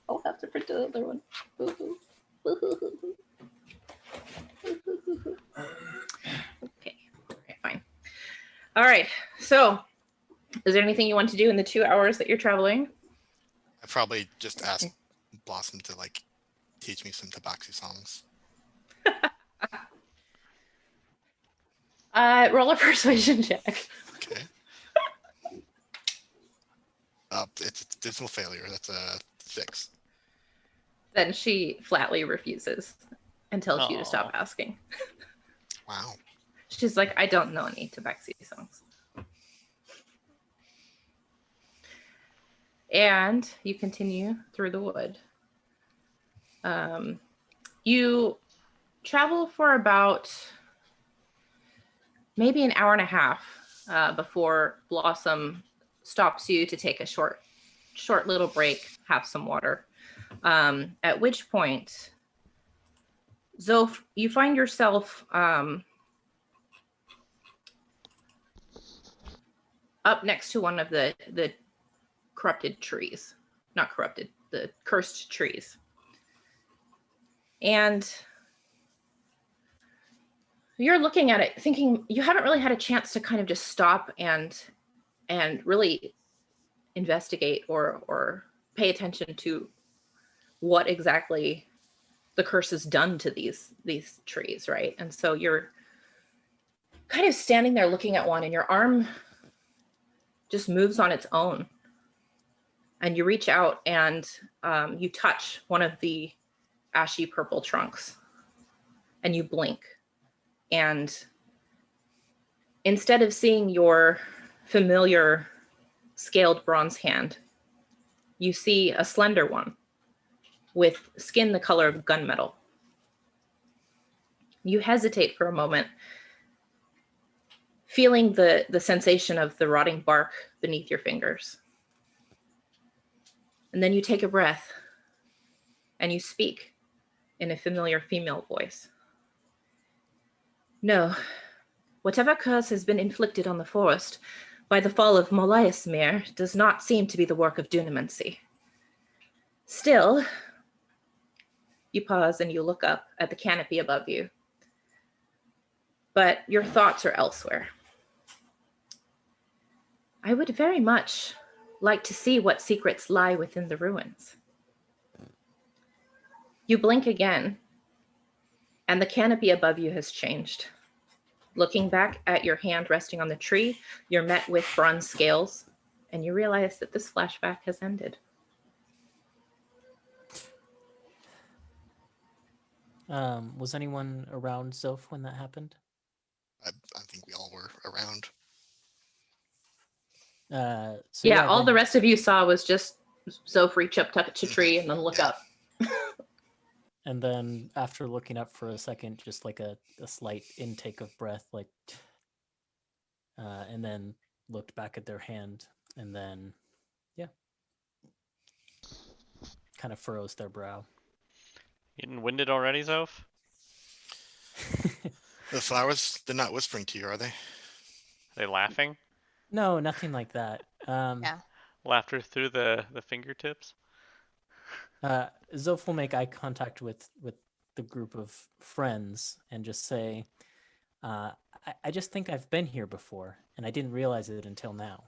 I'll have to print the other one. Boo-hoo. Boo-hoo-hoo-hoo. Boo-hoo-hoo-hoo. Okay. Okay, fine. All right. So, is there anything you want to do in the 2 hours that you're traveling? I probably just asked Blossom to like teach me some Tabaxi songs. Roll a persuasion check. Okay. It's a dismal failure. That's a 6. Then she flatly refuses and tells you to stop Aw. asking. Wow. She's like, I don't know any Tabaxi songs. And you continue through the wood. You travel for about maybe an hour and a half before Blossom stops you to take a short little break, have some water. At which point, Zoph, you find yourself up next to one of the corrupted trees. Not corrupted, the cursed trees. And you're looking at it thinking you haven't really had a chance to kind of just stop and really investigate or pay attention to what exactly the curse has done to these trees, right? And so you're kind of standing there looking at one, and your arm just moves on its own, and you reach out and you touch one of the ashy purple trunks, and you blink, and instead of seeing your familiar scaled bronze hand, you see a slender one with skin the color of gunmetal. You hesitate for a moment, feeling the sensation of the rotting bark beneath your fingers. And then you take a breath and you speak in a familiar female voice. No, whatever curse has been inflicted on the forest by the fall of Moliasmere does not seem to be the work of dunamancy. Still, you pause and you look up at the canopy above you, but your thoughts are elsewhere. I would very much like to see what secrets lie within the ruins. You blink again, and the canopy above you has changed. Looking back at your hand resting on the tree, you're met with bronze scales, and you realize that this flashback has ended. Was anyone around Zoph when that happened? I think we all were around. So yeah, all then- the rest of you saw was just Zoph reach up, touch a tree, and then look Yeah. up. And then after looking up for a second, just like a slight intake of breath, like, and then looked back at their hand, and then, yeah, kind of furrows their brow. Getting winded already, Zoph? The flowers, they're not whispering to you, are they? Are they laughing? No, nothing like that. Yeah. Laughter through the fingertips? Zoph will make eye contact with the group of friends and just say, I just think I've been here before, and I didn't realize it until now.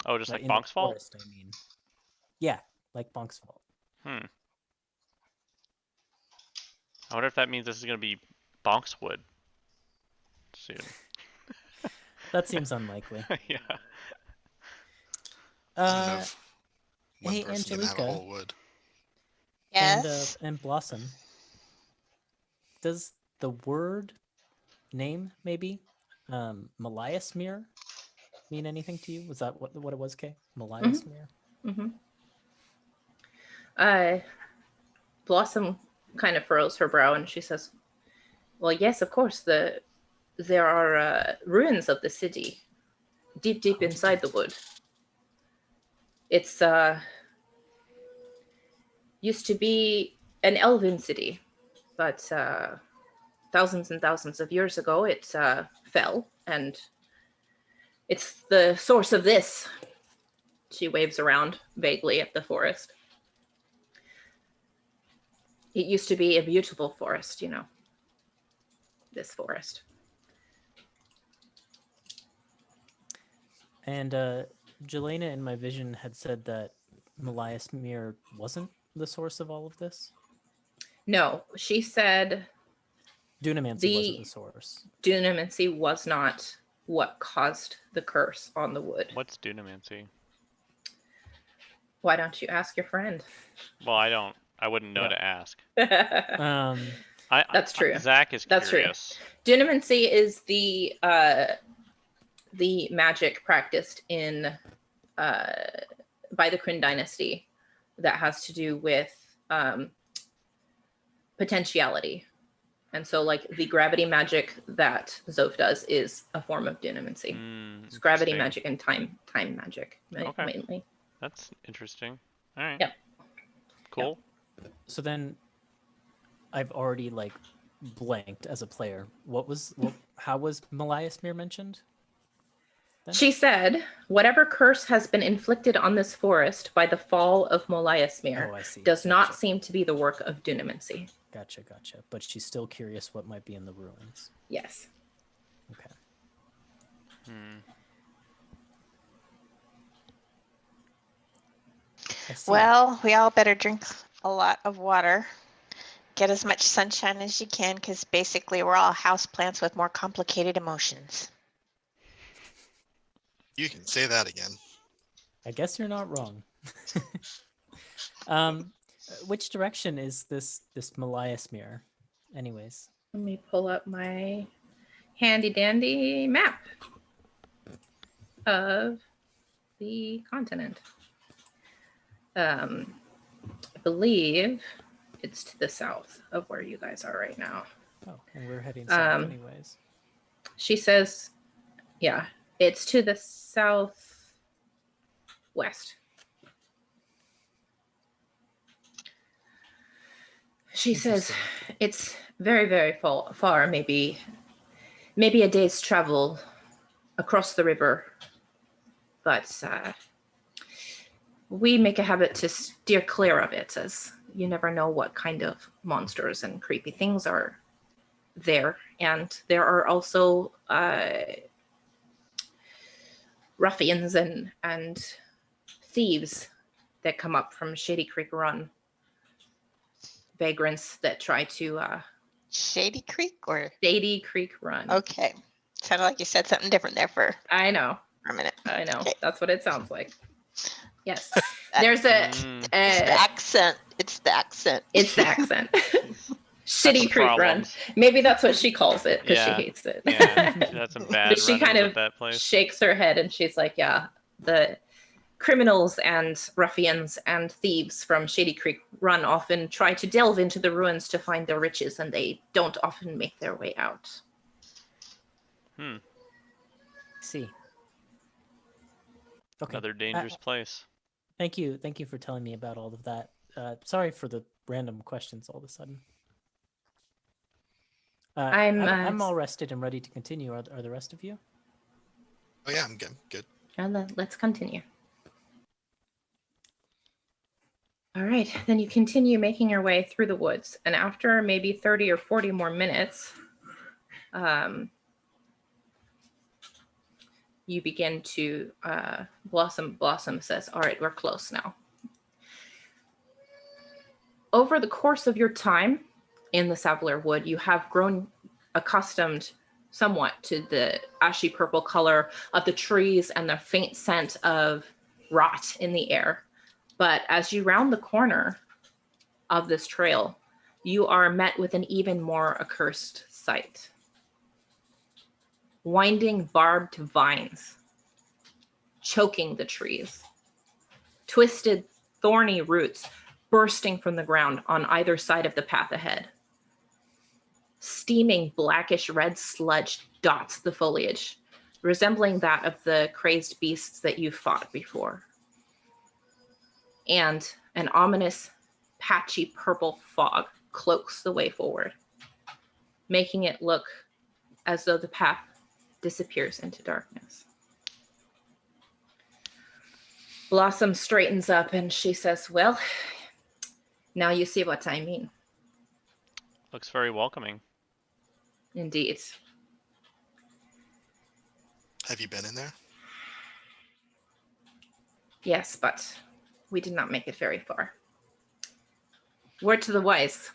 Oh, just like in the Bonk's fault? forest, I mean. Yeah, like Bonk's fault. I wonder if that means this is going to be Bonk's wood soon. That seems unlikely. Yeah. I don't know if one Hey, person can have a Angelica. whole wood. Yes. And Blossom. Does the word name maybe Moliasmere mean anything to you? Was that what it was, Kay? Moliasmere? Mm-hmm. Blossom kind of furrows her brow and she says, well, yes, of course, there are ruins of the city deep inside the wood. It's used to be an elven city, but thousands and thousands of years ago it fell, and it's the source of this. She waves around vaguely at the forest. It used to be a beautiful forest, you know, this forest. And Jelena in my vision had said that Moliasmere wasn't the source of all of this. No, she said Dunamancy wasn't the source. dunamancy was not what caused the curse on the wood. What's dunamancy? Why don't you ask your friend? Well, I wouldn't know to ask. That's true. Zach is That's true. curious. Dunamancy is the magic practiced in by the Kryn dynasty that has to do with potentiality. And so like the gravity magic that Zoph does is a form of dunamancy. It's gravity magic and time magic mainly. That's interesting. All right. Yep. Cool. So then, I've already like blanked as a player. How was Meliasmere mentioned? Then? She said, whatever curse has been inflicted on this forest by the fall of Moliasmere Oh, I see. does not Gotcha. seem to be the work of Dunamancy. Gotcha. But she's still curious what might be in the ruins. Yes. Okay. I see. Well, we all better drink a lot of water. Get as much sunshine as you can, because basically we're all houseplants with more complicated emotions. You can say that again. I guess you're not wrong. Which direction is this Meliasmere? Anyways. Let me pull up my handy dandy map of the continent. I believe it's to the south of where you guys are right now. Oh, and we're heading south Um, anyways. She says, yeah, it's to the southwest. She says Interesting. it's very, very far, maybe a day's travel across the river. But we make a habit to steer clear of it, as you never know what kind of monsters and creepy things are there. And there are also ruffians and thieves that come up from Shady Creek Run. Vagrants that try to Shady Creek or? Shady Creek Run. Okay. Sounded like you said something different there for I know. a minute. I know. Okay. That's what it sounds like. Yes. There's a It's the accent. It's the accent. it's the accent. That's Shitty the Creek Run. problems. Maybe that's what she calls it because Yeah. she hates it. Yeah, she had some bad But she run-ins kind with of that place. shakes her head and she's like, yeah, the criminals and ruffians and thieves from Shady Creek Run often try to delve into the ruins to find their riches, and they don't often make their way out. See. Okay. Another dangerous place. Thank you for telling me about all of that. Sorry for the random questions all of a sudden. I'm all rested and ready to continue. Are the rest of you? Oh yeah, I'm good. Good. Let's continue. All right, then you continue making your way through the woods, and after maybe 30 or 40 more minutes, you begin to Blossom says, all right, we're close now. Over the course of your time in the Savalier Wood, you have grown accustomed somewhat to the ashy purple color of the trees and the faint scent of rot in the air. But as you round the corner of this trail, you are met with an even more accursed sight. Winding barbed vines choking the trees, twisted thorny roots bursting from the ground on either side of the path ahead. Steaming blackish red sludge dots the foliage, resembling that of the crazed beasts that you fought before. And an ominous, patchy purple fog cloaks the way forward, making it look as though the path disappears into darkness. Blossom straightens up and she says, well, now you see what I mean. Looks very welcoming. Indeed. Have you been in there? Yes, but we did not make it very far. Word to the wise.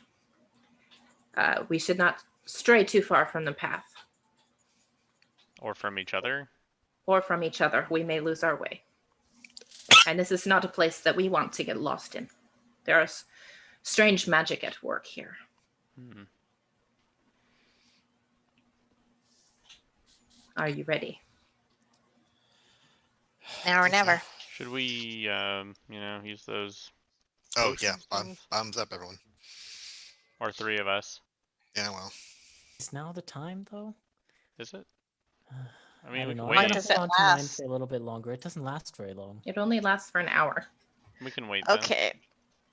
We should not stray too far from the path. Or from each other. Or from each other. We may lose our way. And this is not a place that we want to get lost in. There is strange magic at work here. Are you ready? Now or never. Should we, use those? Oh yeah, potions? bombs up, everyone. Or three of us? Yeah, well, Is now the time though? Is it? I I mean, we don't know. can I'm wait. What gonna does hold it on to mine last? for a little bit longer. It doesn't last very long. It only lasts for an hour. We can wait then. Okay.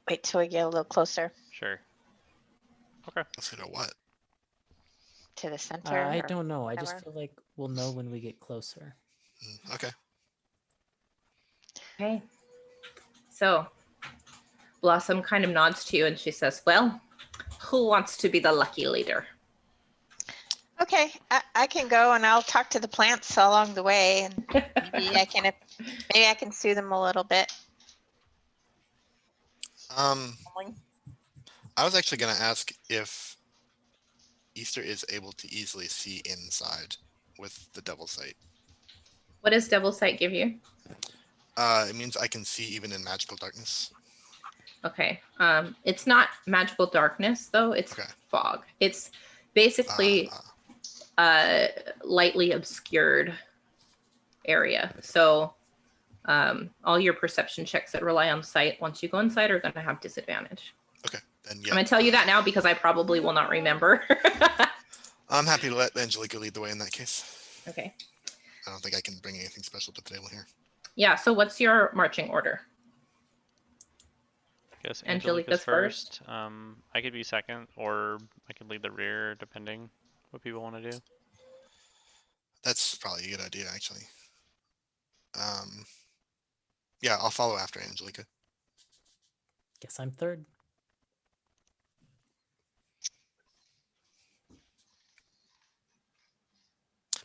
Wait till we get a little closer Sure. Okay. Let's hit a what? to the center. I or don't know. I just whatever. feel like we'll know when we get closer. Okay. Okay. So Blossom kind of nods to you and she says, well, who wants to be the lucky leader? Okay, I can go and I'll talk to the plants along the way, and maybe I can soothe them a little bit. I was actually going to ask if Easter is able to easily see inside with the Devil Sight. What does Devil Sight give you? It means I can see even in magical darkness. Okay. It's not magical darkness though. It's Okay. fog. It's basically lightly obscured area. So all your perception checks that rely on sight once you go inside are going to have disadvantage. Okay, then I'm yeah. going to tell you that now because I probably will not remember. I'm happy to let Angelica lead the way in that case. Okay. I don't think I can bring anything special to the table here. Yeah. So what's your marching order? I guess Angelica's Angelica's first. I could be second, or I could lead the rear, depending what people want to do. That's probably a good idea, actually. Yeah, I'll follow after Angelica. Guess I'm third.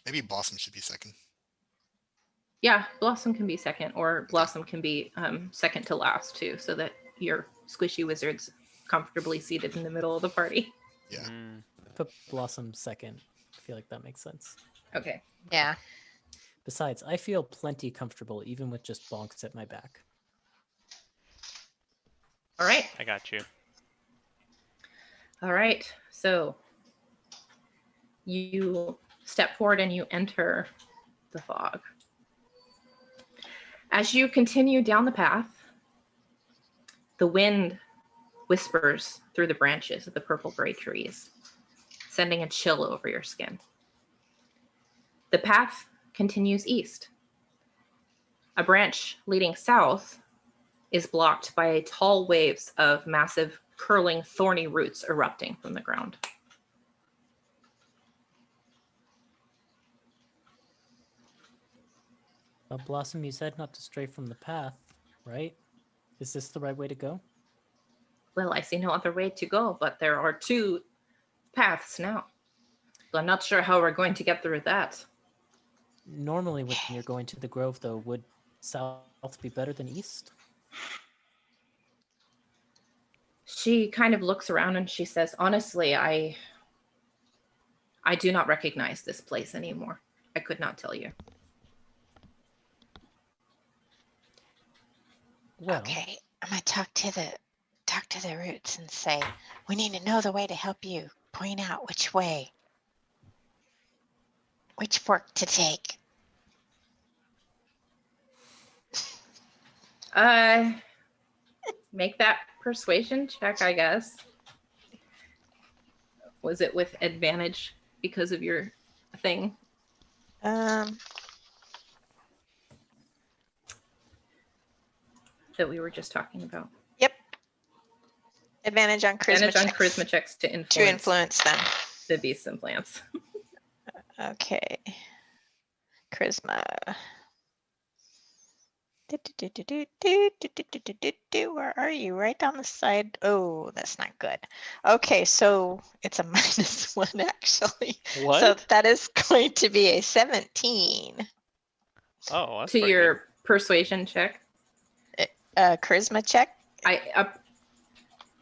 Maybe Blossom should be second. Yeah, Blossom can be second, or Blossom can be second to last too, so that your squishy wizard's comfortably seated in the middle of the party. Yeah. Mm. Put Blossom second. I feel like that makes sense. Okay. Yeah. Besides, I feel plenty comfortable even with just bonks at my back. All right. I got you. All right. So you step forward and you enter the fog. As you continue down the path, the wind whispers through the branches of the purple-gray trees, sending a chill over your skin. The path continues east. A branch leading south is blocked by tall waves of massive, curling, thorny roots erupting from the ground. Blossom, you said not to stray from the path, right? Is this the right way to go? Well, I see no other way to go, but there are two paths now. So I'm not sure how we're going to get through that. Normally when you're going to the grove, though, would south be better than east? She kind of looks around and she says, honestly, I do not recognize this place anymore. I could not tell you. Well, Okay, I'm gonna talk to the roots and say, we need to know the way to help you. Point out which way, which fork to take. Make that persuasion check, I guess. Was it with advantage because of your thing? That we were just talking about. Yep. Advantage on charisma. Advantage on checks charisma checks to influence them. the beasts and plants. Okay. Charisma. Where are you? Right on the side. Oh, that's not good. Okay, so it's a -1 actually. What? So that is going to be a 17. Oh, that's To pretty your good. persuasion check. Charisma check.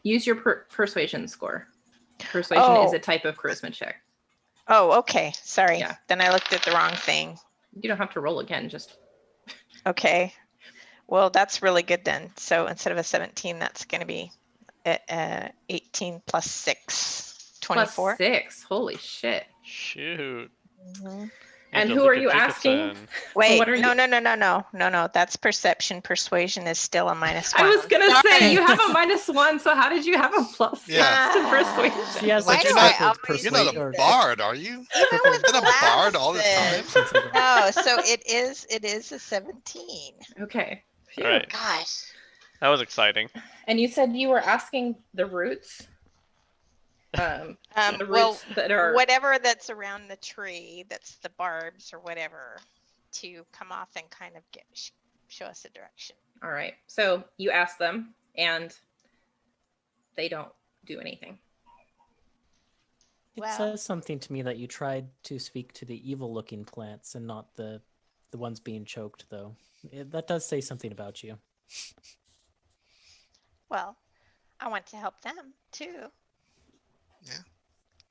Use your persuasion score. Persuasion is Oh. a type of charisma check. Oh, okay. Sorry. Yeah. Then I looked at the wrong thing. You don't have to roll again. Just Okay. Well, that's really good then. So instead of a 17, that's going to be 18 plus 6, 24. plus 6. Holy shit. Shoot. Mhm. And who are you Angelica asking? Jacobson. Wait, what are no, you- no. That's perception. Persuasion is still a -1. I was gonna say Sorry. you have a -1, so how did you have a plus Yeah. to persuasion? she has Why like do I tripled always- You're not persuade a or bard, are you? Even with Been a bard all this time? glasses. No, so it is a 17. Okay. Phew. All right. Gosh. That was exciting. And you said you were asking the roots. The Well, roots that are whatever that's around the tree, that's the barbs or whatever, to come off and kind of show us a direction. all right. So you ask them, and they don't do anything. It Well- says something to me that you tried to speak to the evil-looking plants and not the ones being choked, though. That does say something about you. Well, I want to help them too. Yeah.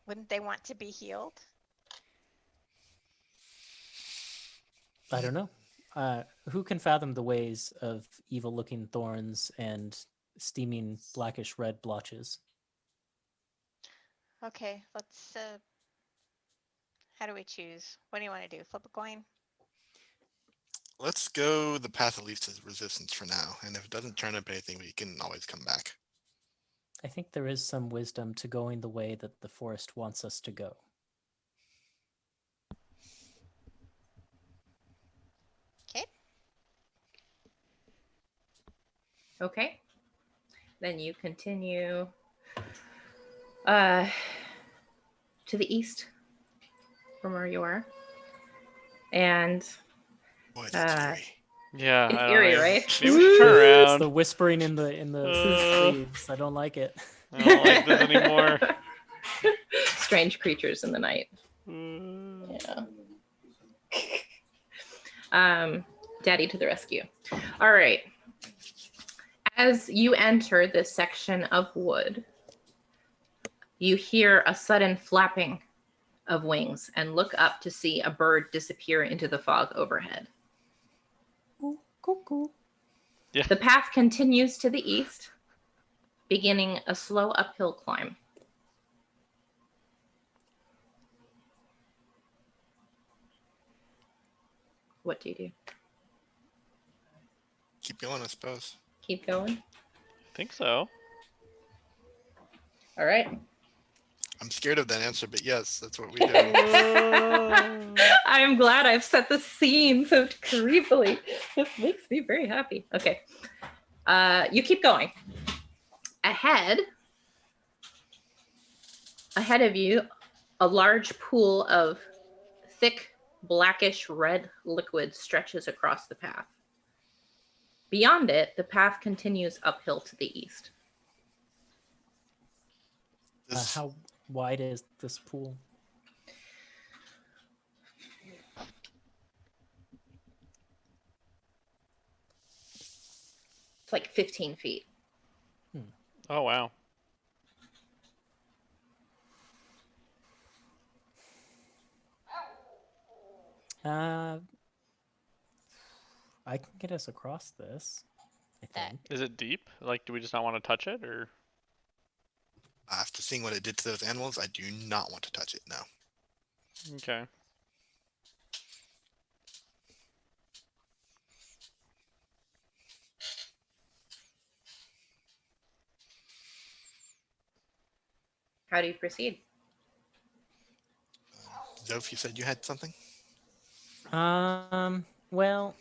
Wouldn't they want to be healed? I don't know. Who can fathom the ways of evil-looking thorns and steaming blackish red blotches? Okay, let's. How do we choose? What do you want to do? Flip a coin? Let's go the path of least resistance for now, and if it doesn't turn up anything, we can always come back. I think there is some wisdom to going the way that the forest wants us to go. Okay. Okay. Then you continue to the east from where you are. And Boy, that's eerie. Yeah, it's I don't eerie, even- right? Maybe we should turn It's the around. whispering in the trees. I don't like it. I don't like this anymore. Strange creatures in the night. Yeah. Daddy to the rescue. All right. As you enter this section of wood, you hear a sudden flapping of wings and look up to see a bird disappear into the fog overhead. Cuckoo. Yeah. The path continues to the east, beginning a slow uphill climb. What do you do? Keep going, I suppose. Keep going? I think so. All right. I'm scared of that answer, but yes, that's what we do. I am glad I've set the scene so creepily. This makes me very happy. Okay. You keep going. Ahead of you, a large pool of thick, blackish red liquid stretches across the path. Beyond it, the path continues uphill to the east. This- How wide is this pool? It's like 15 feet. Oh wow. I can get us across this, I That- think. Is it deep? Like, do we just not want to touch it, or? After seeing what it did to those animals, I do not want to touch it now. Okay. How do you proceed? Zoph, you said you had something? Well,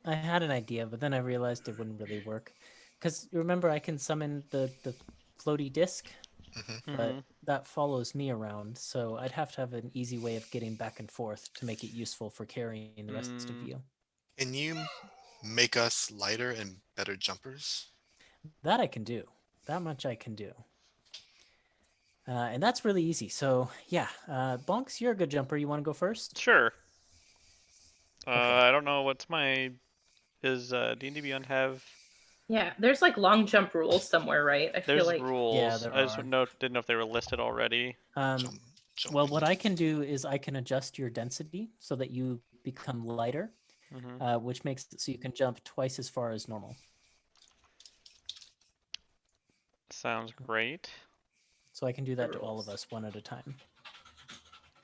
I had an idea, but then I realized it wouldn't really work. Because remember, I can summon the floaty disc, but Mhm. that follows me around, so I'd have to have an easy way of getting back and forth to make it useful for carrying the rest of Mm. you. Can you make us lighter and better jumpers? That I can do. That much I can do. And that's really easy. So, yeah. Bonks, you're a good jumper. You want to go first? Sure. Okay. I don't know what's my. Is D&D Beyond have? Yeah, there's like long jump rules somewhere, right? I There's feel like rules. Yeah, there I just are. didn't know if they were listed already. Jump, Well, jumping. what I can do is I can adjust your density so that you become lighter, Mm-hmm. which makes it so you can jump twice as far as normal. Sounds great. So I can do that to all of us one at a time.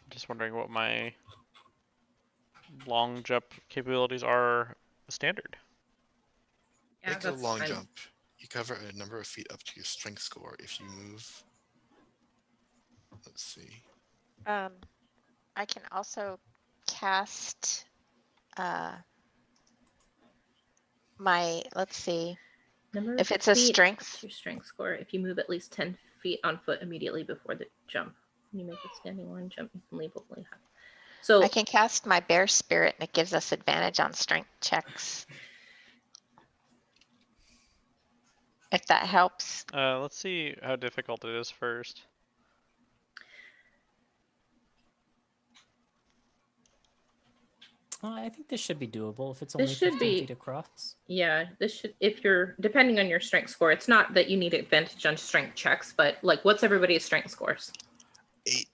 Just wondering what my long jump capabilities are standard. yeah, Make a that's long fine. jump. You cover a number of feet up to your strength score if you move. Let's see. I can also cast let's see. Number If of it's a feet, strength. it's your strength score. If you move at least 10 feet on foot immediately before the jump, when you make a standing line jump, you can leave only half. So I can cast my bear spirit and it gives us advantage on strength checks. If that helps. Let's see how difficult it is first. I think this should be doable if it's only This should 15 be- feet across. yeah, this should, if you're, depending on your strength score, it's not that you need advantage on strength checks, but like, what's everybody's strength scores? 8.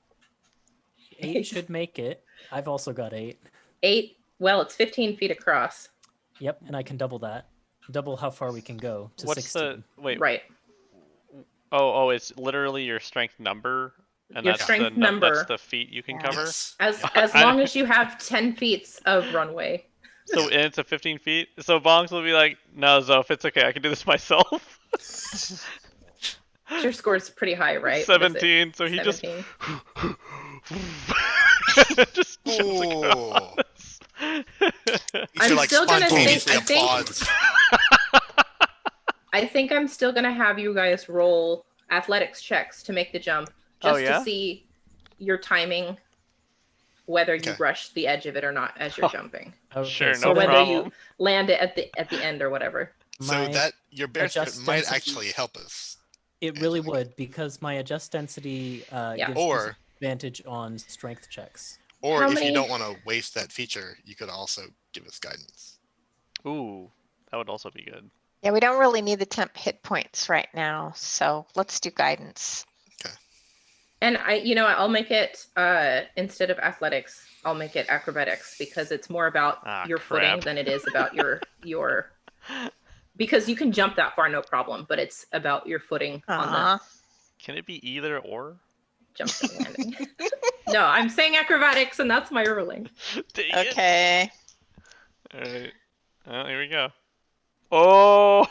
8 should make it. I've also got 8. 8, well, it's 15 feet across. Yep, and I can double that. Double how far we can go to What's 16. the wait? Right. Oh, it's literally your strength number, and Your that's strength the number. that's the feet you can Yeah. cover. Yes. As long as you have 10 feet of runway. So and it's a 15 feet. So Bonks will be like, no, Zoph, it's okay. I can do this myself. Your score's pretty high, right? What is it? 17. So he 17. just jumps Oh. across. You I'm should like still gonna think- spontaneously I think- applauds. I think I'm still gonna have you guys roll athletics checks to make the jump, just Oh, yeah? to see your timing, whether you Okay. brush the edge of it or not as you're jumping, Okay, Sure, so no or whether then you problem. land it at the end or whatever. So my- that your bear spirit adjust might density- actually help us. It really Angelica. would, because my adjust density Yeah. gives Or- us advantage on strength checks. Or How if many- you don't want to waste that feature, you could also give us guidance. Ooh, that would also be good. Yeah, we don't really need the temp hit points right now, so let's do guidance. And I'll make it instead of athletics, I'll make it acrobatics, because it's more about Ah, your footing crap. than it is about your because you can jump that far no problem, but it's about your footing on the Aw. Can it be either or? jump and landing. No, I'm saying acrobatics, and that's my ruling. Dang it. Okay. All right. Well, here we go. Oh!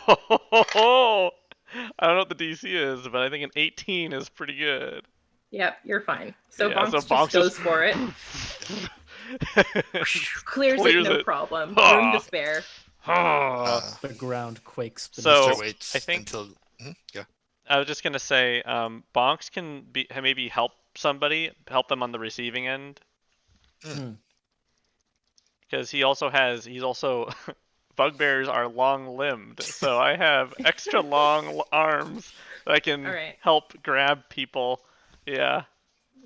I don't know what the DC is, but I think an 18 is pretty good. Yep, you're fine. So Yeah, Bonks so just Bonks goes just- for it, clears it Clears no it. problem. Ah. Room to spare. Oh. The ground quakes beneath So, Mr. waits I think- until yeah. I was just gonna say, Bonks can maybe help somebody, help them on the receiving end, Hmm. because he's also bugbears are long-limbed, so I have extra long arms that I can All right. help grab people. Yeah.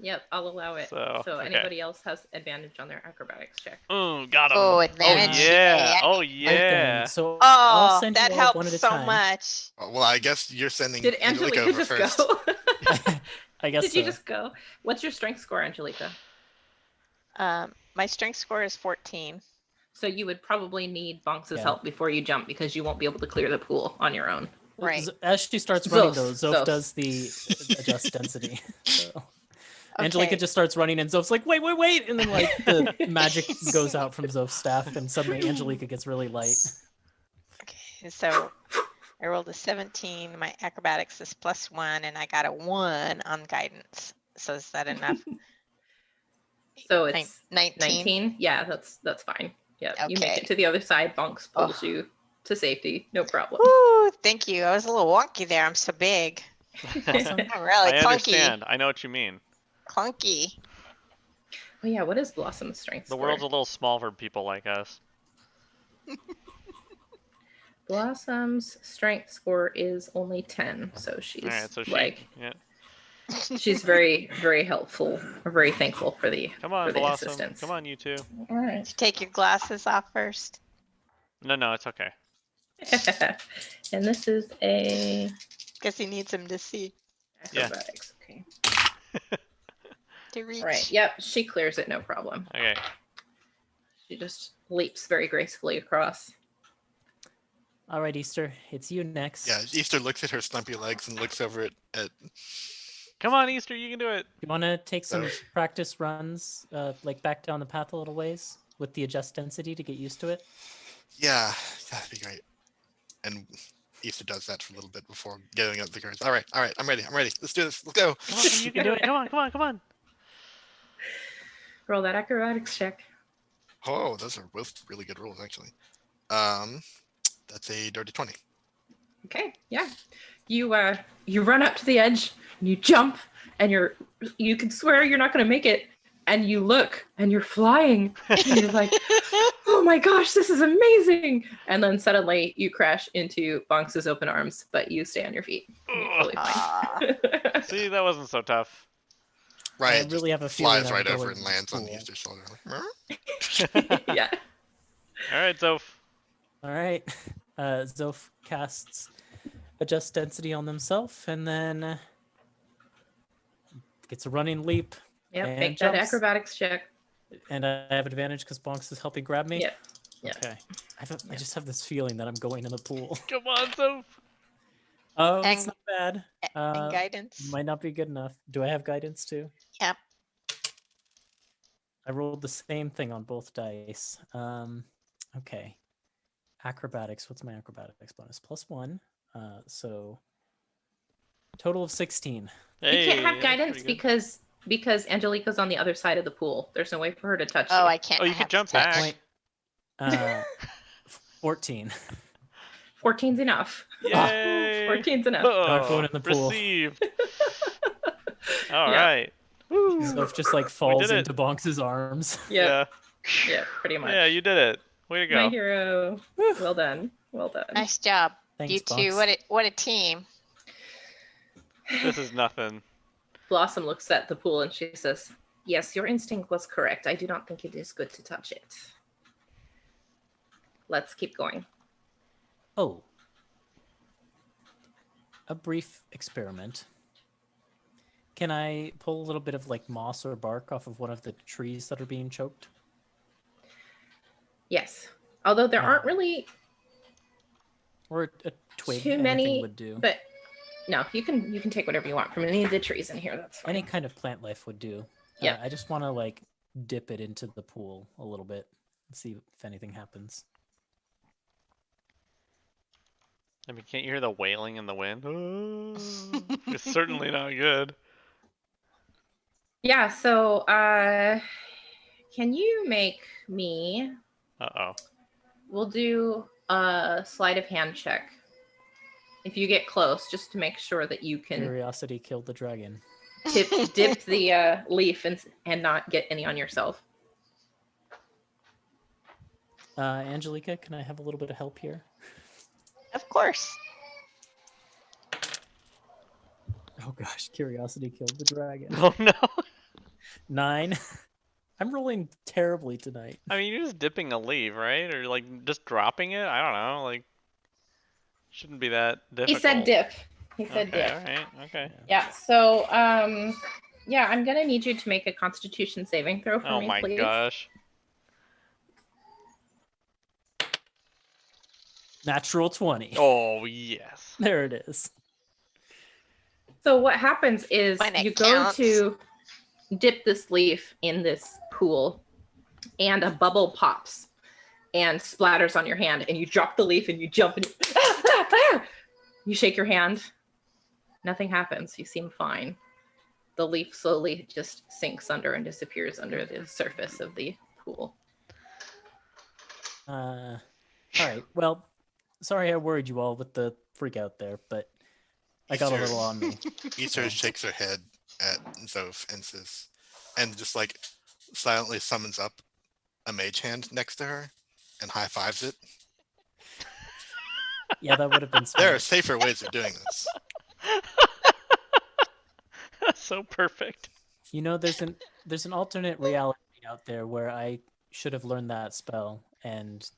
Yep, I'll allow it. So, So okay. anybody else has advantage on their acrobatics check. Got him. Oh, advantage. Oh yeah. Yeah. Oh Right yeah. then, so I'll Oh, send that you all one helps at a so time. much. Well, I guess you're sending Did Angelica Angelica over just first. go? I guess Did you so. just go? What's your strength score, Angelica? My strength score is 14. So you would probably need Bonks' Yeah. help before you jump, because you won't be able to clear the pool on your own. Right. As she starts running, Zoph, though, Zoph Zoph. does the adjust density. So. Angelica Okay. just starts running, and Zoph's like, wait, and then like the magic goes out from Zoph's staff, and suddenly Angelica gets really light. Okay, so I rolled a 17. My acrobatics is +1, and I got a 1 on guidance. So is that enough? So Nin- it's 19. 19. Yeah, that's fine. Yeah, you make Okay. it to the other side. Bonks pulls Oh. you to safety. No problem. Woo, thank you. I was a little wonky there. I'm so big. Awesome. I'm really I clunky. understand. I know what you mean. Clunky. Oh yeah, what is Blossom's strength The score? world's a little small for people like us. Blossom's strength score is only 10, so she's All right, so yeah. she's very, very helpful, or very thankful for the Come on, for the Blossom. assistance. Come on, you two. All right. Did you take your glasses off first? No, it's okay. And this is a Guess he needs them to see, Yeah. acrobatics. Okay. to reach. All right. Yep, she clears it, no problem. Okay. She just leaps very gracefully across. All right, Easter, it's you next. Yeah, Easter looks at her stumpy legs and looks over at Come on, Easter, you can do it. You want to take some Oh. practice runs, like back down the path a little ways with the adjust density to get used to it? yeah, that'd be great. And Easter does that for a little bit before getting up the courage. All right, I'm ready. Let's do this. Let's go. Come on, you can do it. Come on. Roll that acrobatics check. Oh, those are both really good rolls, actually. That's a dirty 20. Okay, yeah. You run up to the edge, and you jump, and you can swear you're not going to make it, and you look, and you're flying, and you're like, oh my gosh, this is amazing! And then suddenly you crash into Bonks's open arms, but you stay on your feet. And you're totally fine. See, that wasn't so tough. Right. I really have a feeling flies I'm right over going and to lands on school. Easter's shoulder. Like, Yeah. All right, Zoph. All right. Zoph casts adjust density on themselves and then gets a running leap. Yep, And make that jumps. acrobatics check. And I have advantage because Bonks is helping grab me. Yep. Yeah. Okay. I just have this feeling that I'm going in the pool. Come on, Zoph. Oh, it's And- not bad. And guidance. Might not be good enough. Do I have guidance too? Yep. I rolled the same thing on both dice. Okay. Acrobatics. What's my acrobatics bonus? +1. So total of 16. Hey, You can't have that's guidance pretty good. because Angelica's on the other side of the pool. There's no way for her to touch Oh, you. I can't. Oh, you I could have jump to back. touch. Point. 14. 14's enough. Yay! 14's enough. Not going in the pool. Received. All Yeah. right. Woo. Zoph just like falls did it. into Bonks' arms. Yep. Yeah, pretty much. Yeah, you did it. Way to My go. hero. Well done. Well done. Nice job. Thanks, You two. Bonks. What a team. This is nothing. Blossom looks at the pool and she says, yes, your instinct was correct. I do not think it is good to touch it. Let's keep going. Oh. A brief experiment. Can I pull a little bit of like moss or bark off of one of the trees that are being choked? Yes. Although there Yeah. aren't really Or a twig, too anything many, would do. but no, you can take whatever you want from any of the trees in here. That's fine. Any kind of plant life would do. Yeah. I just want to like dip it into the pool a little bit and see if anything happens. I mean, can't you hear the wailing in the wind? It's certainly not good. Yeah, so can you make me, Uh-oh. we'll do a sleight of hand check. If you get close, just to make sure that you can Curiosity killed the dragon. dip the leaf and not get any on yourself. Angelica, can I have a little bit of help here? Of course. Oh gosh, curiosity killed the dragon. Oh no. 9. I'm rolling terribly tonight. I mean, you're just dipping a leaf, right? Or like just dropping it? I don't know. Like, shouldn't be that difficult. He said dip. He said Okay, dip. all right. Okay. Yeah, so yeah, I'm gonna need you to make a Constitution saving throw for Oh me, my please. gosh. Natural 20. Oh yes. There it is. So what happens is When it you go counts. to dip this leaf in this pool and a bubble pops and splatters on your hand and you drop the leaf and you jump and you shake your hand. Nothing happens. You seem fine. The leaf slowly just sinks under and disappears under the surface of the pool. All right. Well, sorry I worried you all with the freak out there, but I got a Easter- little on me. Easter shakes her head at Zoph and says, and just like silently summons up a mage hand next to her and high fives it. Yeah, that would have been There are smart. safer ways of doing this. That's so perfect. You know, there's an alternate reality out there where I should have learned that spell, and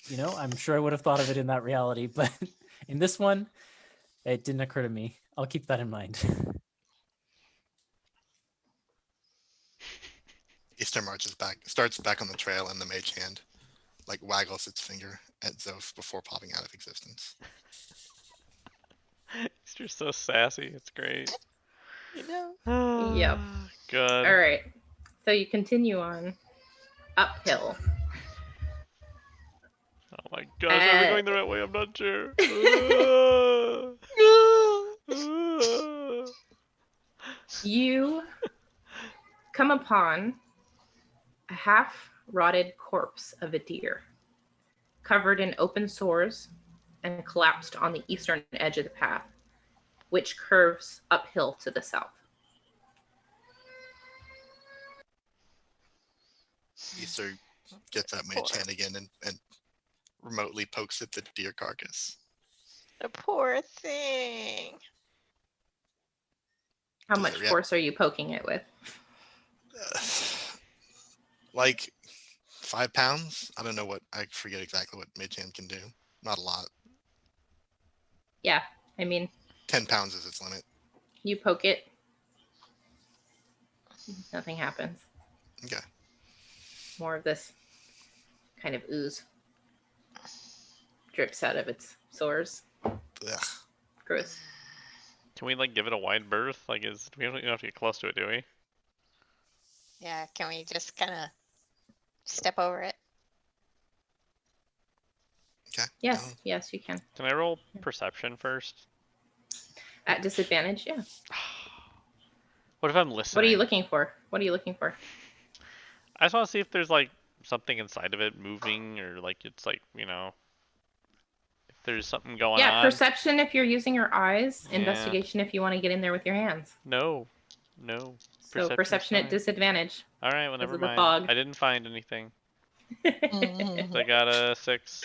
you know, I'm sure I would have thought of it in that reality, but in this one, it didn't occur to me. I'll keep that in mind. Easter marches back, starts back on the trail, and the mage hand like waggles its finger at Zoph before popping out of existence. You're so sassy. It's great. You know. Yep. Good. All right. So you continue on uphill. Oh my gosh, are we going the right way? I'm not sure. You come upon a half rotted corpse of a deer, covered in open sores and collapsed on the eastern edge of the path, which curves uphill to the south. Ether gets that mage hand again and remotely pokes at the deer carcass. The poor thing. How Does it much react? force are you poking it with? Like 5 pounds? I don't know what, I forget exactly what mage hand can do. Not a lot. Yeah, I mean, 10 pounds is its limit. you poke it, nothing happens. Okay. More of this kind of ooze drips out of its sores. Ugh. Gross. Can we like give it a wide berth? Like, we don't have to get close to it, do we? Yeah, can we just kind of step over it? Okay. Yes, no. yes, you can. Can I roll perception first? At disadvantage, yeah. What if I'm listening? What are you looking for? What are you looking for? I just want to see if there's like something inside of it moving, or like it's like, you know, if there's something going Yeah, on. perception if you're using your eyes. Yeah. Investigation if you want to get in there with your hands. No. So perception at fine. disadvantage. All right, well, never of the mind. fog. I didn't find anything. Mhm. I got a 6.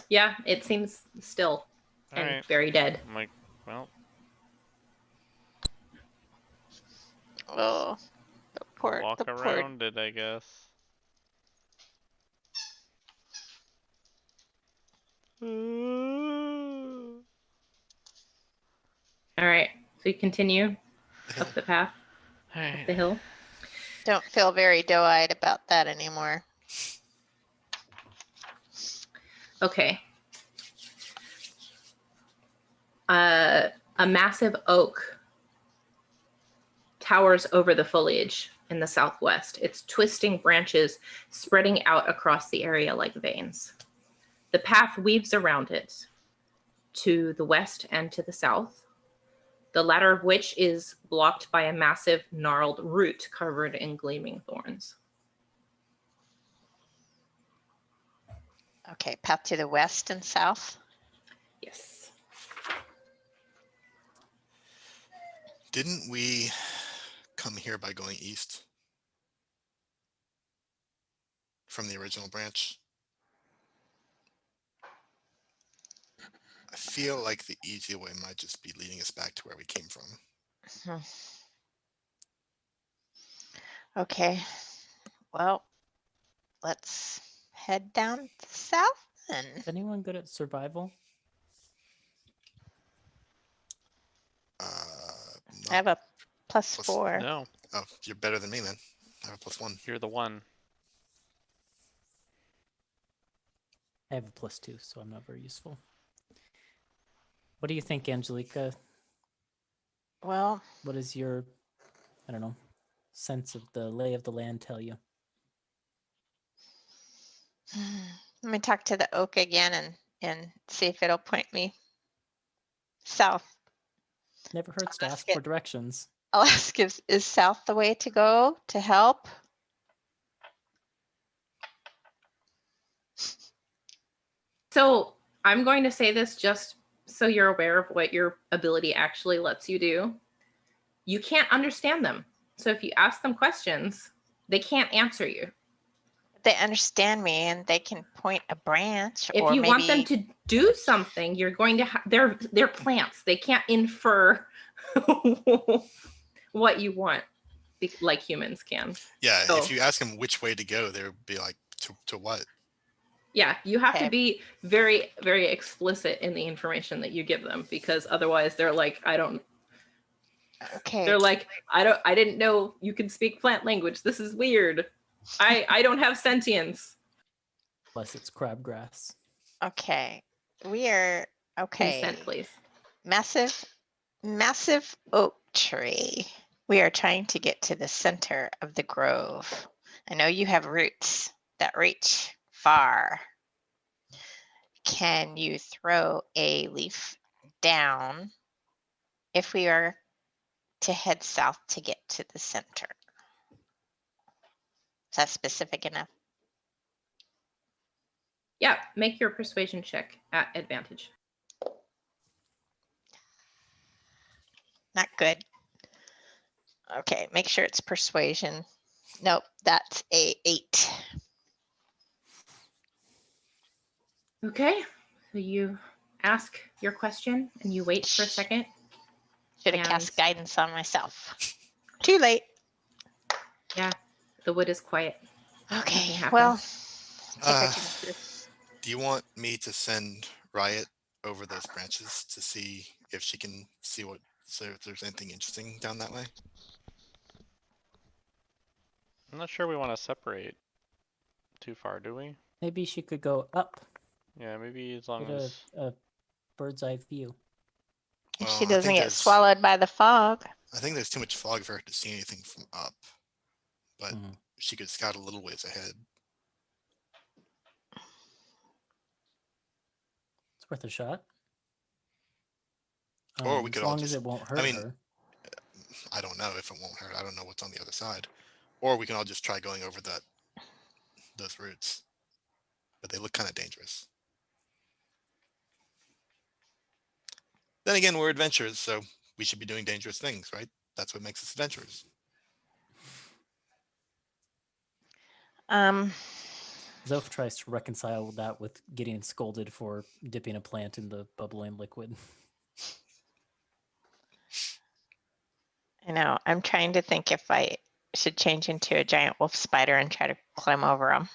Yeah, it seems still All and right. very dead. I'm like, well, Oh, the poor, walk the poor. around it, I guess. All right, so you continue The hill. up the path, All up right. the hill. Don't feel very doe-eyed about that anymore. Okay. A massive oak towers over the foliage in the southwest, its twisting branches spreading out across the area like veins. The path weaves around it to the west and to the south, the latter of which is blocked by a massive gnarled root covered in gleaming thorns. Okay, path to the west and south. Yes. Didn't we come here by going east from the original branch? I feel like the easy way might just be leading us back to where we came from. Okay, well, let's head down south then. Is anyone good at survival? I have a Plus- +4. No, Oh, you're better than me then. I have a +1. you're the one. I have a +2, so I'm not very useful. What do you think, Angelica? Well, What is your, I don't know, sense of the lay of the land tell you? let me talk to the oak again and see if it'll point me south. Never hurts to I'll ask ask for it. directions. I'll ask if is south the way to go to help? So I'm going to say this just so you're aware of what your ability actually lets you do. You can't understand them. So if you ask them questions, they can't answer you. They understand me and they can point a branch If or you maybe want them to do something, you're going to they're plants. They can't infer what you want like humans can. Yeah, So- if you ask them which way to go, they'll be like, to what? Yeah, you have Okay. to be very, very explicit in the information that you give them, because otherwise they're like, okay. they're like, I didn't know you can speak plant language. This is weird. I don't have sentience. Unless it's crabgrass. Okay. We are okay. Consent, please. Massive oak tree. We are trying to get to the center of the grove. I know you have roots that reach far. Can you throw a leaf down if we are to head south to get to the center? Is that specific enough? Yeah, make your persuasion check at advantage. Not good. Okay, make sure it's persuasion. Nope, that's a 8. Okay, so you ask your question and you wait for a second. Should have cast And- guidance on myself. Too late. Yeah, the wood is quiet. Okay, Nothing well, happens. take our Uh, chances. Do you want me to send Riot over those branches to see if she can see if there's anything interesting down that way? I'm not sure we want to separate too far, do we? Maybe she could go up, Yeah, maybe as long get as a bird's eye view. If Well, she I doesn't think get there's- swallowed by the fog. I think there's too much fog for her to see anything from up, but Mhm. she could scout a little ways ahead. It's worth a shot. Or we As could all long as just- it won't hurt mean, her. I don't know if it won't hurt. I don't know what's on the other side. Or we can all just try going over those routes. But they look kind of dangerous. Then again, we're adventurers, so we should be doing dangerous things, right? That's what makes us adventurers. Zoph tries to reconcile that with getting scolded for dipping a plant in the bubbling liquid. I know. I'm trying to think if I should change into a giant wolf spider and try to climb over them.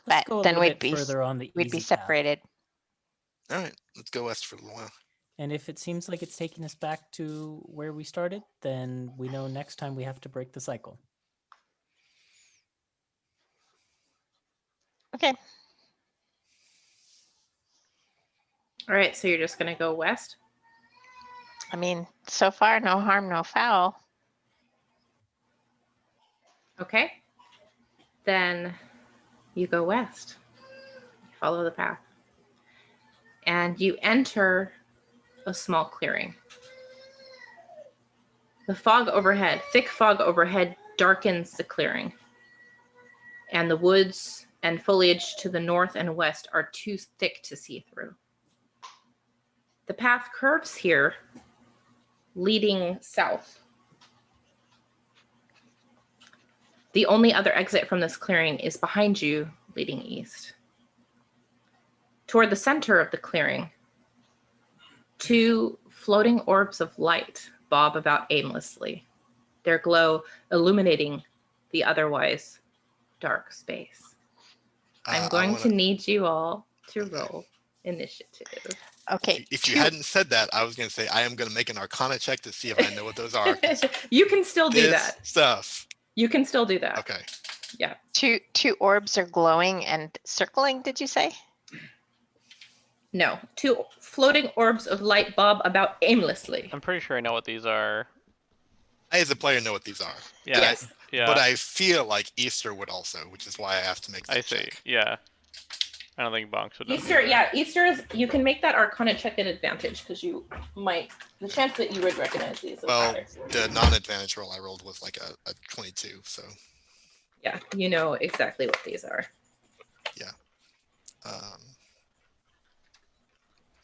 Let's But go a then little we'd bit be further on the We'd be easy path. separated. All right, let's go west for a little while. And if it seems like it's taking us back to where we started, then we know next time we have to break the cycle. Okay. All right, so you're just going to go west? I mean, so far, no harm, no foul. Okay. Then you go west. You follow the path. And you enter a small clearing. The fog overhead, thick fog overhead, darkens the clearing. And the woods and foliage to the north and west are too thick to see through. The path curves here, leading south. The only other exit from this clearing is behind you, leading east. Toward the center of the clearing, 2 floating orbs of light bob about aimlessly, their glow illuminating the otherwise dark space. I'm I going wanna- to need you all to Okay. roll initiative. Okay. If you two- hadn't said that, I was going to say I am going to make an Arcana check to see if I know what those are. 'cause You can still do this that. stuff. You can still do that. Okay. Yeah. two orbs are glowing and circling, did you say? No, 2 floating orbs of light bob about aimlessly. I'm pretty sure I know what these are. I, as a player, know what these are. Yeah. And Yes. Yeah. But I feel like Easter would also, which is why I have to make that I see. check. Yeah. I don't think Bonks would know. Easter, yeah, Easter is, you can make that Arcana check at advantage because you might, the chance that you would recognize these is Well, higher. the non-advantage roll I rolled was like a 22, so Yeah, you know exactly what these are.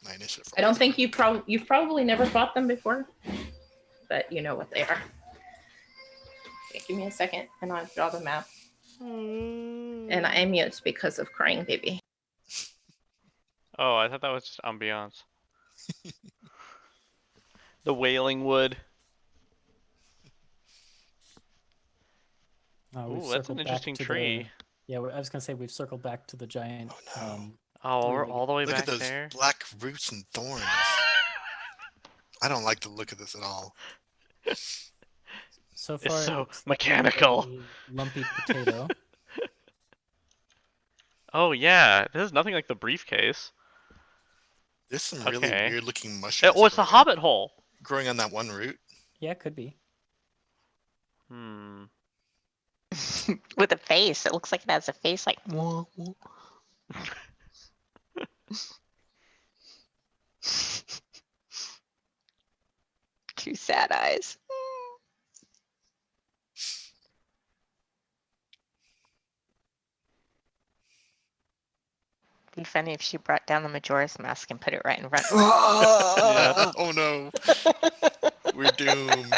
my initiative. I don't think you've probably never fought them before, but you know what they are. Okay, give me a second and I'll draw the map. And I mute because of crying baby. Oh, I thought that was just ambiance. The Wailing Wood. We've Ooh, that's circled an back interesting to tree. I was gonna say we've circled back to the giant. Oh, no. Oh, we're Really? all the way Look back at those there. black roots and thorns. I don't like the look of this at all. So It's far, it so looks like mechanical. a lumpy potato. Oh yeah, this is nothing like the briefcase. There's some really Okay. weird looking It mushrooms. was the growing- Hobbit hole. growing on that one root. Yeah, could be. Hmm. With a face. It looks like it has a face like. Two sad eyes. Be funny if she brought down the Majora's Mask and put it right in front. Yeah. Oh no, we're doomed.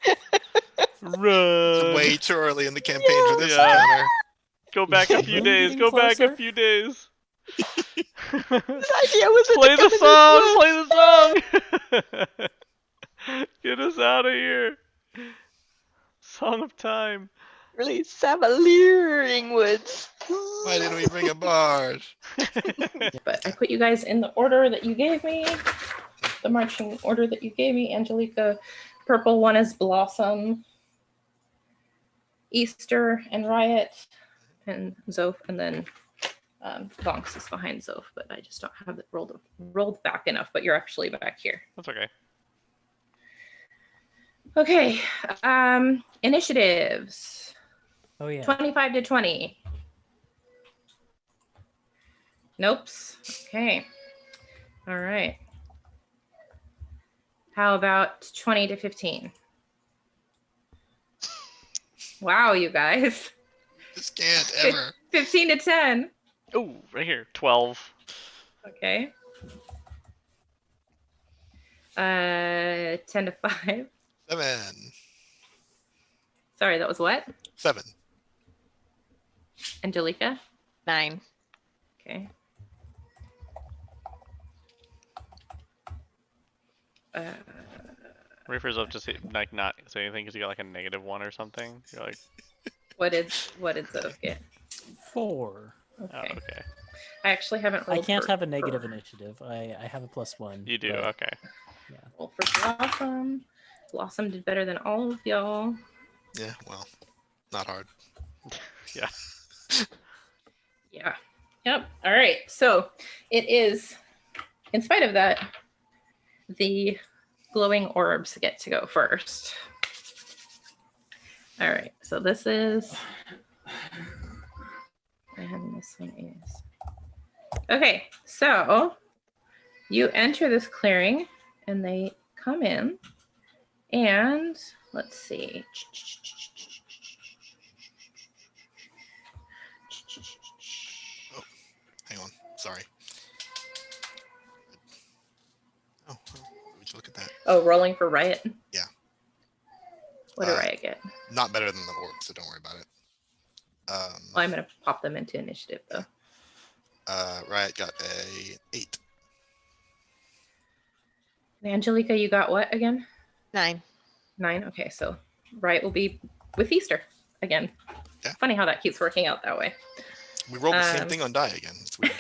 It's Run. way too early in the campaign for this Yeah. encounter. Go back a few Moon days. getting Go back a closer? few days. The idea was Play the song. Play the song. Get us out of here. Song of Time. Really Savaliering Woods. Why didn't we bring a bard? But I put you guys in the order that you gave me, the marching order that you gave me. Angelica, purple one is Blossom, Easter and Riot, and Zoph, and then Bonks is behind Zoph, but I just don't have it rolled back enough, but you're actually back here. That's okay. Okay, initiatives. Oh yeah. 25 to 20. Nopes. Okay. All right. How about 20 to 15? Wow, you guys. Just can't ever. 15 to 10. Oh, right here. 12. Okay. 10 to 5. 7. Sorry, that was what? 7. Angelica? 9. Okay. Reaper's up to say, like not say anything because you got like a -1 or something. You're like, What did Zoph get? 4. oh, Okay. okay. I actually haven't rolled I can't for have a negative her. initiative. I have a +1. You do, but okay. Well, for Blossom. Blossom did better than all of y'all. Yeah, well, not hard. Yeah. Yeah. Yep. All right. So it is, in spite of that, the glowing orbs get to go first. All right. So this is, and this one is. Okay. So you enter this clearing and they come in and let's see. Hang on. Sorry. Oh, would you look at that? Oh, rolling for Riot? Yeah. What did Riot get? Not better than the orb, so don't worry about it. Well, I'm going to pop them into initiative, though. Riot got a 8. Angelica, you got what again? 9. 9? Okay, so Riot will be with Easter again. Yeah. Funny how that keeps working out that way. We rolled the same thing on die again. It's weird.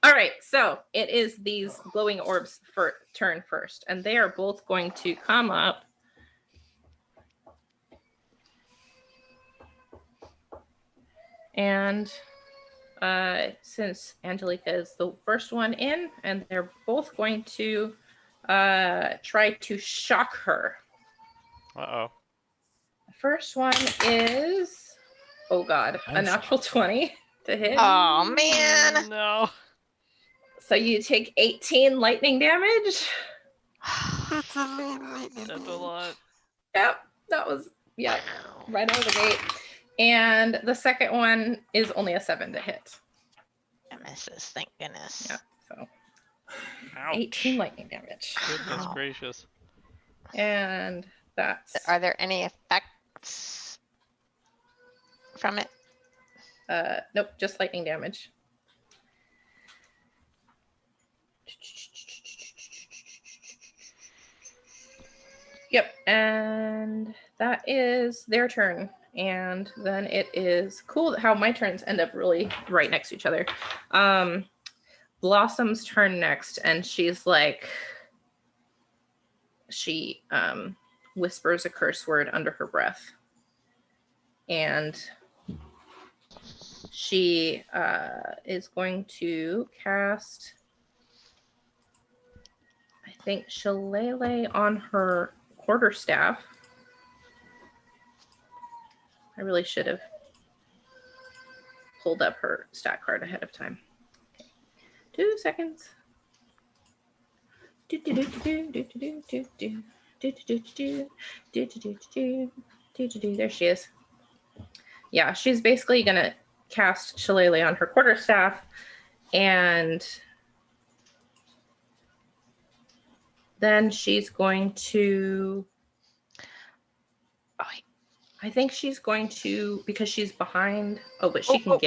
All right, so it is these glowing orbs for turn first, and they are both going to come up. And since Angelica is the first one in, and they're both going to try to shock her. Uh-oh. The first one is, oh God, a I'm natural 20 to hit. Oh, man. No. So you take 18 lightning damage. That's a lot. That's a lot. Yep, that was, yeah, right out of the gate. And the second one is only a 7 to hit. It misses, thank goodness. Yeah, so Ouch. 18 lightning damage. Goodness gracious. And that's, Are there any effects from it? nope, just lightning damage. Yep, and that is their turn. And then it is cool how my turns end up really right next to each other. Blossom's turn next, and she's like, she whispers a curse word under her breath. And she is going to cast, I think, Shillelagh on her quarterstaff. I really should have pulled up her stat card ahead of time. Okay. 2 seconds. There she is. Yeah, she's basically gonna cast Shillelagh on her quarterstaff, And then she's going to, Oh, I think she's going to, because she's behind. Oh, but she can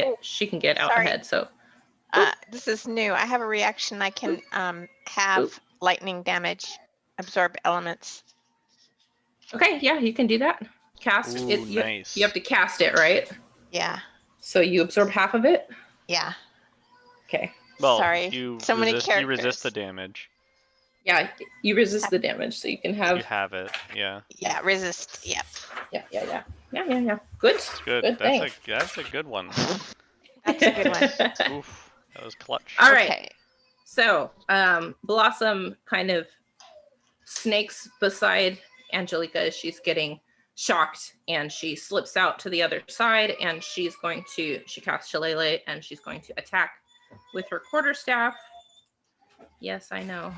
get out Sorry. ahead. So this is new. I have a reaction. I can have Oop. lightning damage, absorb elements. okay, yeah, you can do that. Cast Ooh, it. nice. You have to cast it, right? Yeah. So you absorb half of it. Yeah. Okay. Well, Sorry. you So many resist. You resist the characters. damage. Yeah, you resist the damage, so you can have. You have it. Yeah. Yeah. Resist. Yep. Yeah. Good. It's good. Good thing. That's a good one. That's a good one. Oof. That was clutch. All right. Okay. So, Blossom kind of snakes beside Angelica as she's getting shocked, and she slips out to the other side, and she casts Shillelagh, and she's going to attack with her quarterstaff. Yes, I know.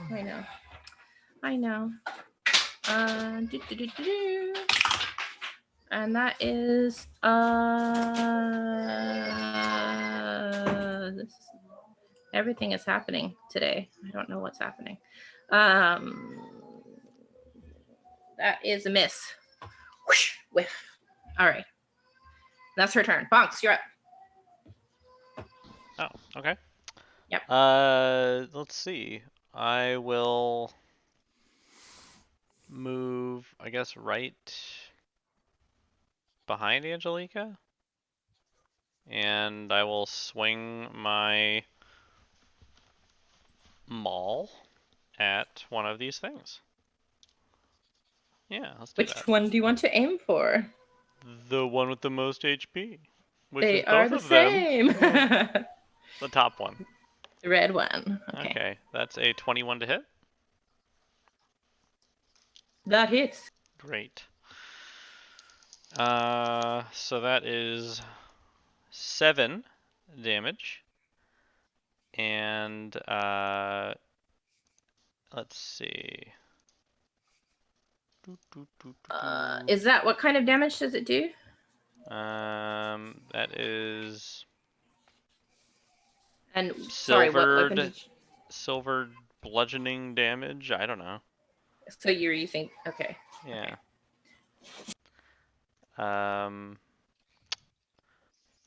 And that is everything is happening today. I don't know what's happening. That is a miss. Whoosh, whiff. All right. That's her turn. Bonks, you're up. Oh, okay. Yep. Let's see. I will move, I guess, right behind Angelica. And I will swing my maul at one of these things. Yeah, let's do Which that. one do you want to aim for? The one with the most HP. Which They is are both the of them. same. The top one. The red one. Okay. Okay, that's a 21 to hit. That hits. Great. So that is 7 damage. And let's see. Is that what kind of damage does it do? That is And sorry, what weapon did you... silvered bludgeoning damage. I don't know. So you're using okay. Yeah. Okay.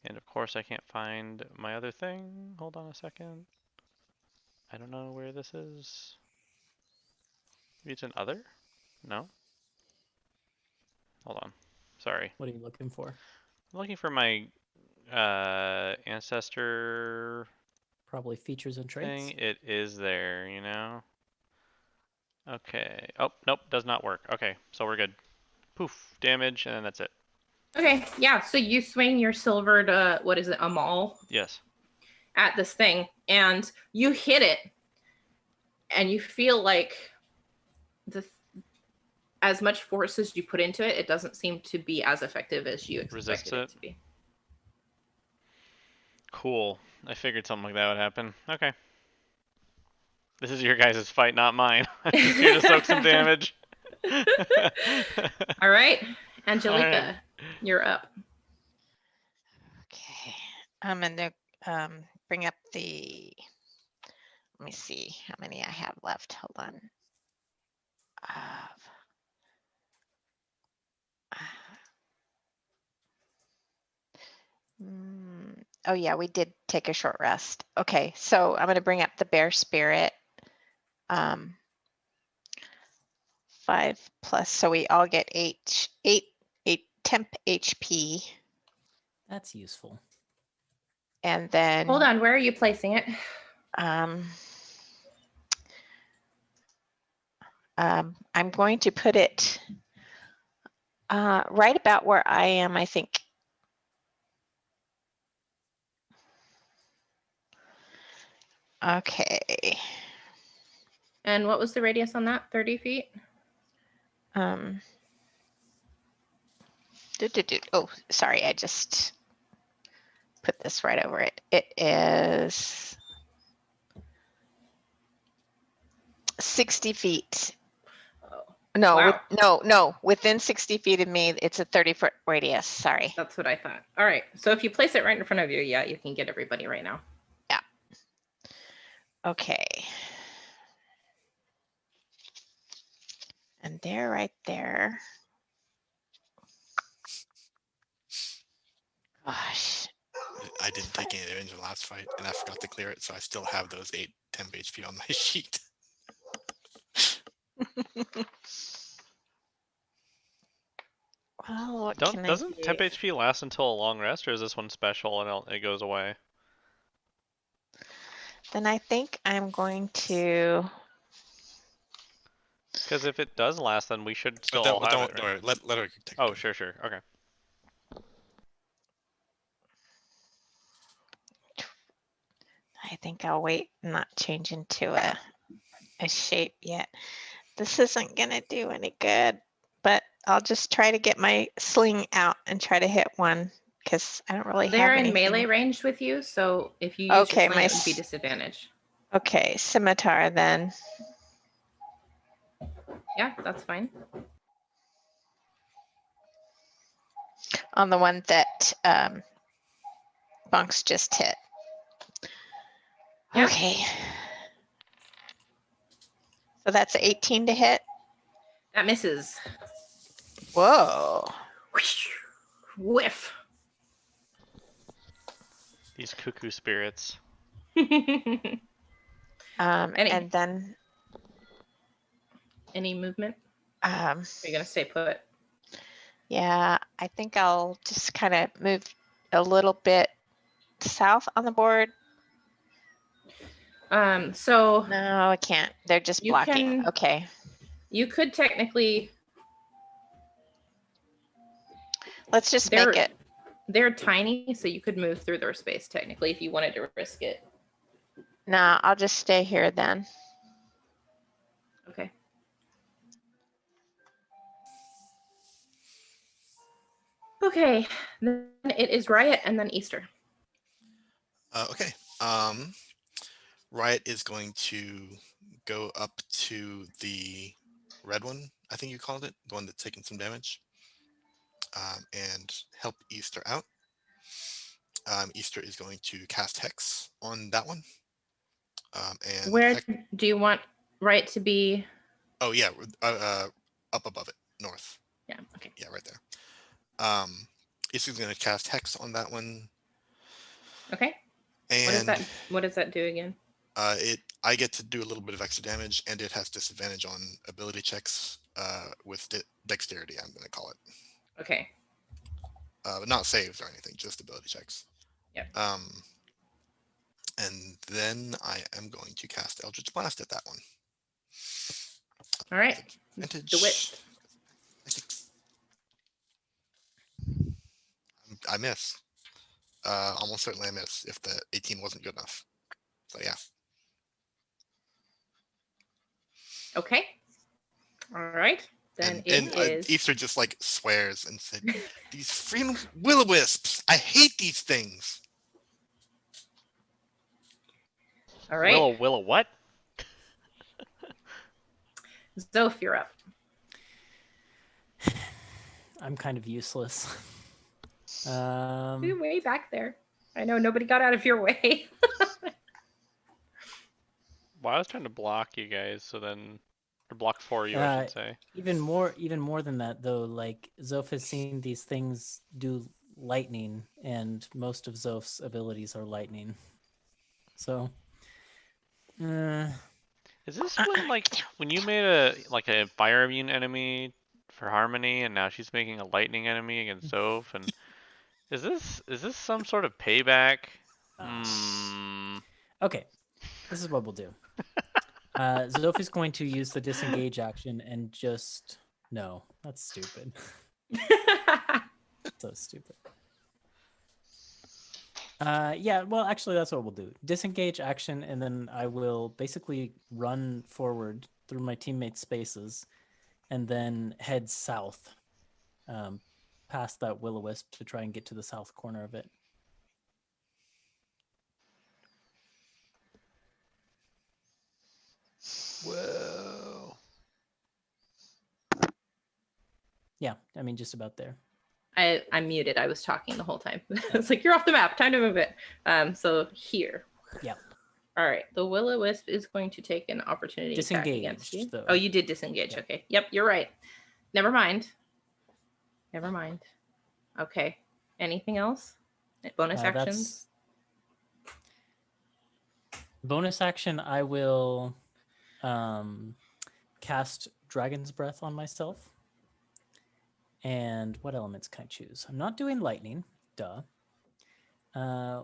And of course I can't find my other thing. Hold on a second. I don't know where this is. Maybe it's an other? No? Hold on. Sorry. What are you looking for? I'm looking for my ancestor Probably features and traits. thing. It is there, you know? Okay. Oh, nope, does not work. Okay, so we're good. Poof, damage, and then that's it. Okay, yeah, so you swing your silvered, what is it, a maul? Yes. At this thing, and you hit it, and you feel like as much force as you put into it, it doesn't seem to be as effective as you expected it to be. Cool. I figured something like that would happen. Okay. This is your guys' fight, not mine. I'm just here to soak some damage. All right, Angelica, All right. You're up. Okay. I'm gonna bring up the. Let me see how many I have left. Hold on. Oh yeah, we did take a short rest. Okay, so I'm gonna bring up the bear spirit. 5 plus, so we all get 8 temp HP. That's useful. And then Hold on, where are you placing it? I'm going to put it right about where I am, I think. Okay. And what was the radius on that? 30 feet? Oh, sorry, I just put this right over it. It is 60 feet. Oh, No, wow. no, within 60 feet of me, it's a 30-foot radius. Sorry. That's what I thought. All right, so if you place it right in front of you, yeah, you can get everybody right now. Yeah. Okay. And they're right there. Gosh. I didn't take any damage in the last fight, and I forgot to clear it, so I still have those 8 temp HP on my sheet. Well, what Don't can doesn't I temp do? HP last until a long rest, or is this one special and it goes away? Then I think I'm going to. Because if it does last, then we should still But all have don't it, right? worry. Let her take Oh, it. sure, okay. I think I'll wait and not change into a shape yet. This isn't gonna do any good, but I'll just try to get my sling out and try to hit one because I don't really They're have in anything. melee range with you, so if you use Okay, your sling, my it would be s- disadvantage. Okay, scimitar then. Yeah, that's fine. On the one that Bunks just hit. Yeah. Okay. So that's 18 to hit. That misses. Whoa. Whiff. These cuckoo spirits. Any And then movement? are Are you gonna stay put? yeah, I think I'll just kind of move a little bit south on the board. So No, I can't. They're just You blocking. can- Okay. you could technically. Let's just make it. They're tiny, so you could move through their space technically if you wanted to risk it. No, I'll just stay here then. Okay. Okay, then it is Riot and then Easter. Okay. Riot is going to go up to the red one, I think you called it, the one that's taking some damage, and help Easter out. Easter is going to cast Hex on that one. And Where Hex, do you want Riot to be? oh yeah, up above it, north. Yeah, okay. Yeah, right there. Easter's going to cast Hex on that one. Okay. And What does that do again? I get to do a little bit of extra damage, and it has disadvantage on ability checks with dexterity, I'm going to call it. Okay. But not saves or anything, just ability checks. Yep. And then I am going to cast Eldritch Blast at that one. All right. Advantage. DeWitt. I miss. Almost certainly I miss if the 18 wasn't good enough. So yeah. Okay. All right. Then it is. Easter just like swears and said, "These freaking will-o-wisps! I hate these things." All right. Willow what? Zoph, you're up. I'm kind of useless. You're way back there. I know nobody got out of your way. Well, I was trying to block you guys, so then, or block for you, I should say. Even more than that, though. Like Zoph has seen these things do lightning, and most of Zoph's abilities are lightning. So, Is this when when you made a fire immune enemy for Harmony, and now she's making a lightning enemy against Zoph? And is this some sort of payback? Okay, this is what we'll do. Zoph is going to use the disengage action and just no, that's stupid. So stupid. Yeah, well, actually, that's what we'll do. Disengage action, and then I will basically run forward through my teammates' spaces, and then head south, past that will-o-wisp to try and get to the south corner of it. Whoa. Yeah, I mean, just about there. I'm muted. I was talking the whole time. It's like, you're off the map. Time to move it. So here. Yeah. All right. The will-o-wisp is going to take an opportunity attack against you. Disengaged, though. Oh, you did disengage. Yep. Okay. Yep, you're right. Never mind. Never mind. Okay. Anything else? Bonus actions? Bonus action, I will cast Dragon's Breath on myself. And what elements can I choose? I'm not doing lightning. Duh.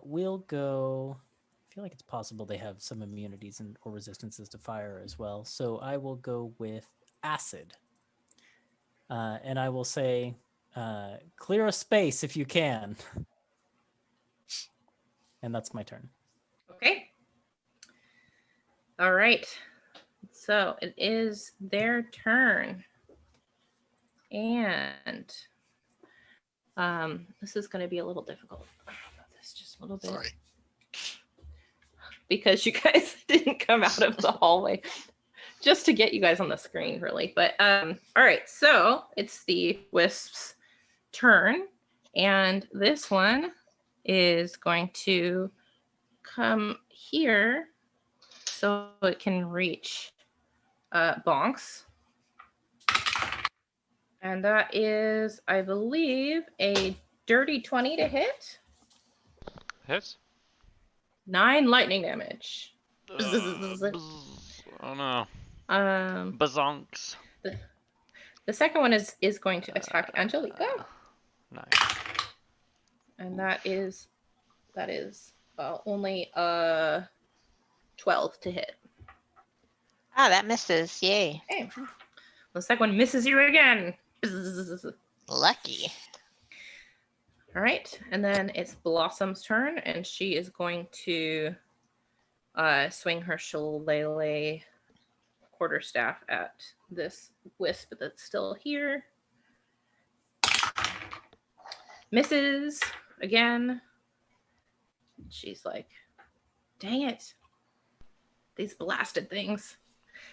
We'll go... I feel like it's possible they have some immunities or resistances to fire as well. So I will go with acid. And I will say, clear a space if you can. And that's my turn. Okay. All right. So it is their turn. And this is going to be a little difficult. This just a little bit. Sorry. Because you guys didn't come out of the hallway. Just to get you guys on the screen, really. But all right, so it's the wisp's turn. And this one is going to come here so it can reach Bonks. And that is, I believe, a dirty 20 to hit. Hits? 9 lightning damage. Oh no. Bazonks. The second one is going to attack Angelica. Nice. And that is only 12 to hit. Ah, that misses. Yay. Okay. The second one misses you again. Lucky. All right, and then it's Blossom's turn, and she is going to swing her shillelagh quarterstaff at this wisp that's still here. Misses again. She's like, dang it. These blasted things.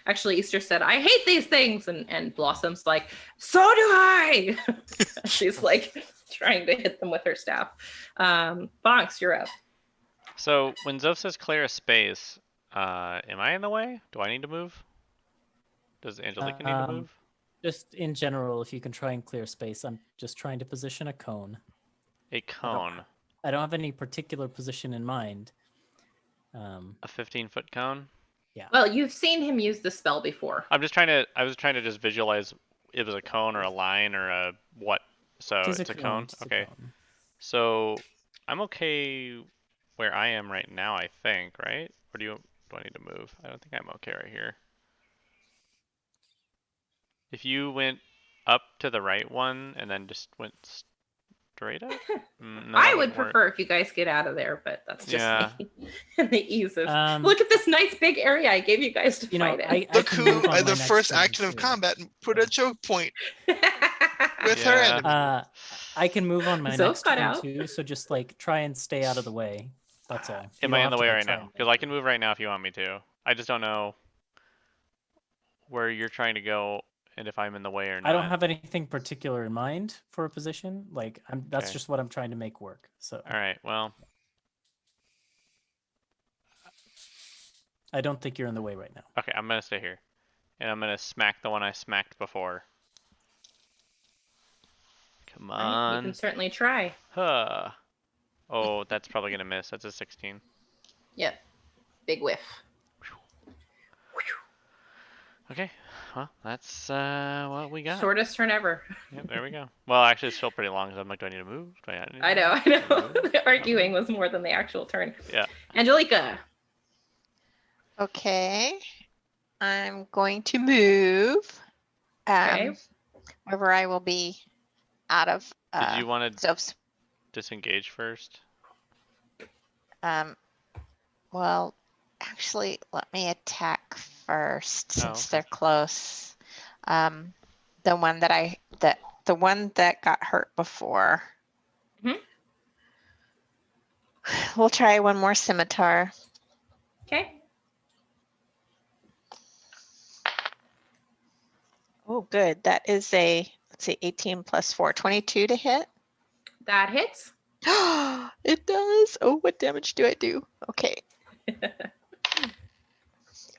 Actually, Easter said, I hate these things. And Blossom's like, so do I. She's like trying to hit them with her staff. Bonks, you're up. So when Zoph says clear a space, am I in the way? Do I need to move? Does Angelica need to move? Just in general, if you can try and clear space, I'm just trying to position a cone. A cone. I don't have any particular position in mind. A 15-foot cone? Yeah. Well, you've seen him use the spell before. I was trying to just visualize it was a cone or a line or a what. So it's a cone. Okay. So I'm okay where I am right now, I think, right? Or do I need to move? I don't think I'm okay right here. If you went up to the right one and then just went straight up? No, I would prefer if you guys get out of there, but that's just me. And the ease of look at this nice big area I gave you guys to fight in. Look who, the first action of combat, put a choke point with her enemy. I can move on my So next cut turn out. too, so just like try and stay out of the way. That's all. You Am I don't in the have to, way like, right try now? and- Because I can move right now if you want me to. I just don't know where you're trying to go and if I'm in the way or not. I don't have anything particular in mind for a position. Like that's Okay. just what I'm trying to make work. So All right, well, I don't think you're in the way right now. okay, I'm going to stay here. And I'm going to smack the one I smacked before. Come Right, you on. can certainly try. Huh. Oh, that's probably going to miss. That's a 16. Yep. Big whiff. Okay, well, that's what we got. Shortest turn ever. Yep, there we go. Well, actually, it's still pretty long because I'm like, do I need to move? Do I need to I know. move? The arguing was more than the actual turn. Yeah. Angelica. Okay. I'm going to move. Okay. Wherever I will be out of Did you want to Zoph's. disengage first? Well, actually, let me attack first since okay. they're close. The one that got hurt before. Mhm. We'll try one more scimitar. Okay. Oh, good. That is let's see, 18 plus 4, 22 to hit. That hits. It does. Oh, what damage do I do? Okay.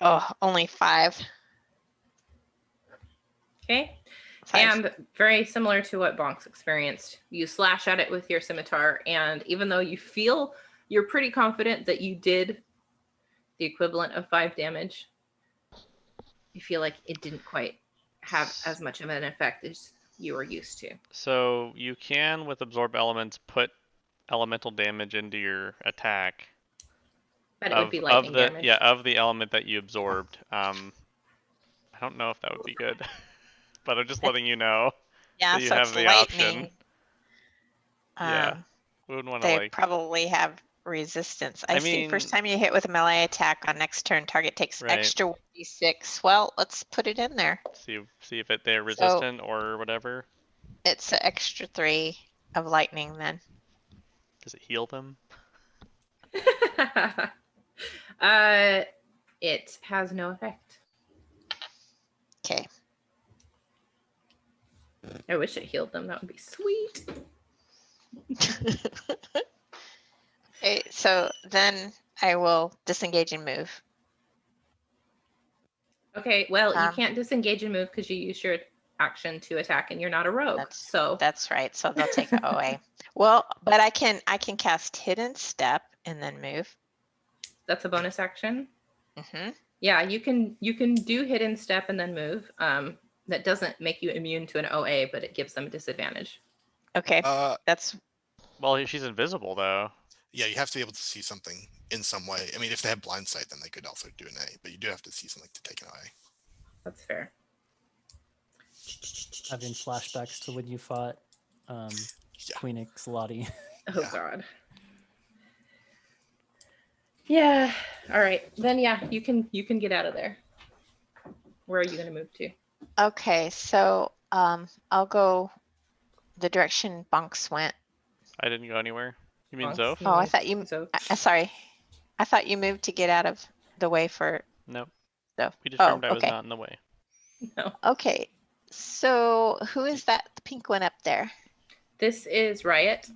Oh, only 5. Okay. 5. And very similar to what Bonks experienced, you slash at it with your scimitar, and even though you feel you're pretty confident that you did the equivalent of 5 damage, you feel like it didn't quite have as much of an effect as you were used to. So you can, with absorb elements, put elemental damage into your attack. But it would be lightning damage. Yeah, of the element that you absorbed. I don't know if that would be good, but I'm just letting you know Yeah, that you so have it's the lightning. option. Yeah, we wouldn't want to They like. probably have resistance. I see. First mean, time you hit with a melee attack on next turn, target takes Right. extra 1d6. Well, let's put it in there. see if they're resistant or whatever. It's an extra 3 of lightning then. Does it heal them? It has no effect. Okay. I wish it healed them. That would be sweet. Okay, so then I will disengage and move. Okay, well, you Um, can't disengage and move because you used your action to attack, and you're not a rogue. That's- That's right. So they'll take it away. Well, but I can cast hidden step and then move. That's a bonus action. Hmm. Yeah, you can do hidden step and then move. That doesn't make you immune to an OA, but it gives them a disadvantage. Okay, that's Well, she's invisible though. Yeah, you have to be able to see something in some way. I mean, if they have blind sight, then they could also do an A, but you do have to see something to take an A. That's fair. Having flashbacks to when you fought Yeah. Queen Ixlati. Oh Yeah. God. Yeah. All right. Then yeah, you can get out of there. Where are you going to move to? okay. So I'll go the direction Bunks went. I didn't go anywhere. You mean Bonks, Zoph? you Oh, I moved. thought you. So Sorry, I thought you moved to get out of the way for Nope. stuff. We Oh, determined I was okay. not in the way. no. Okay. So who is that? The pink one up there. This is Riot.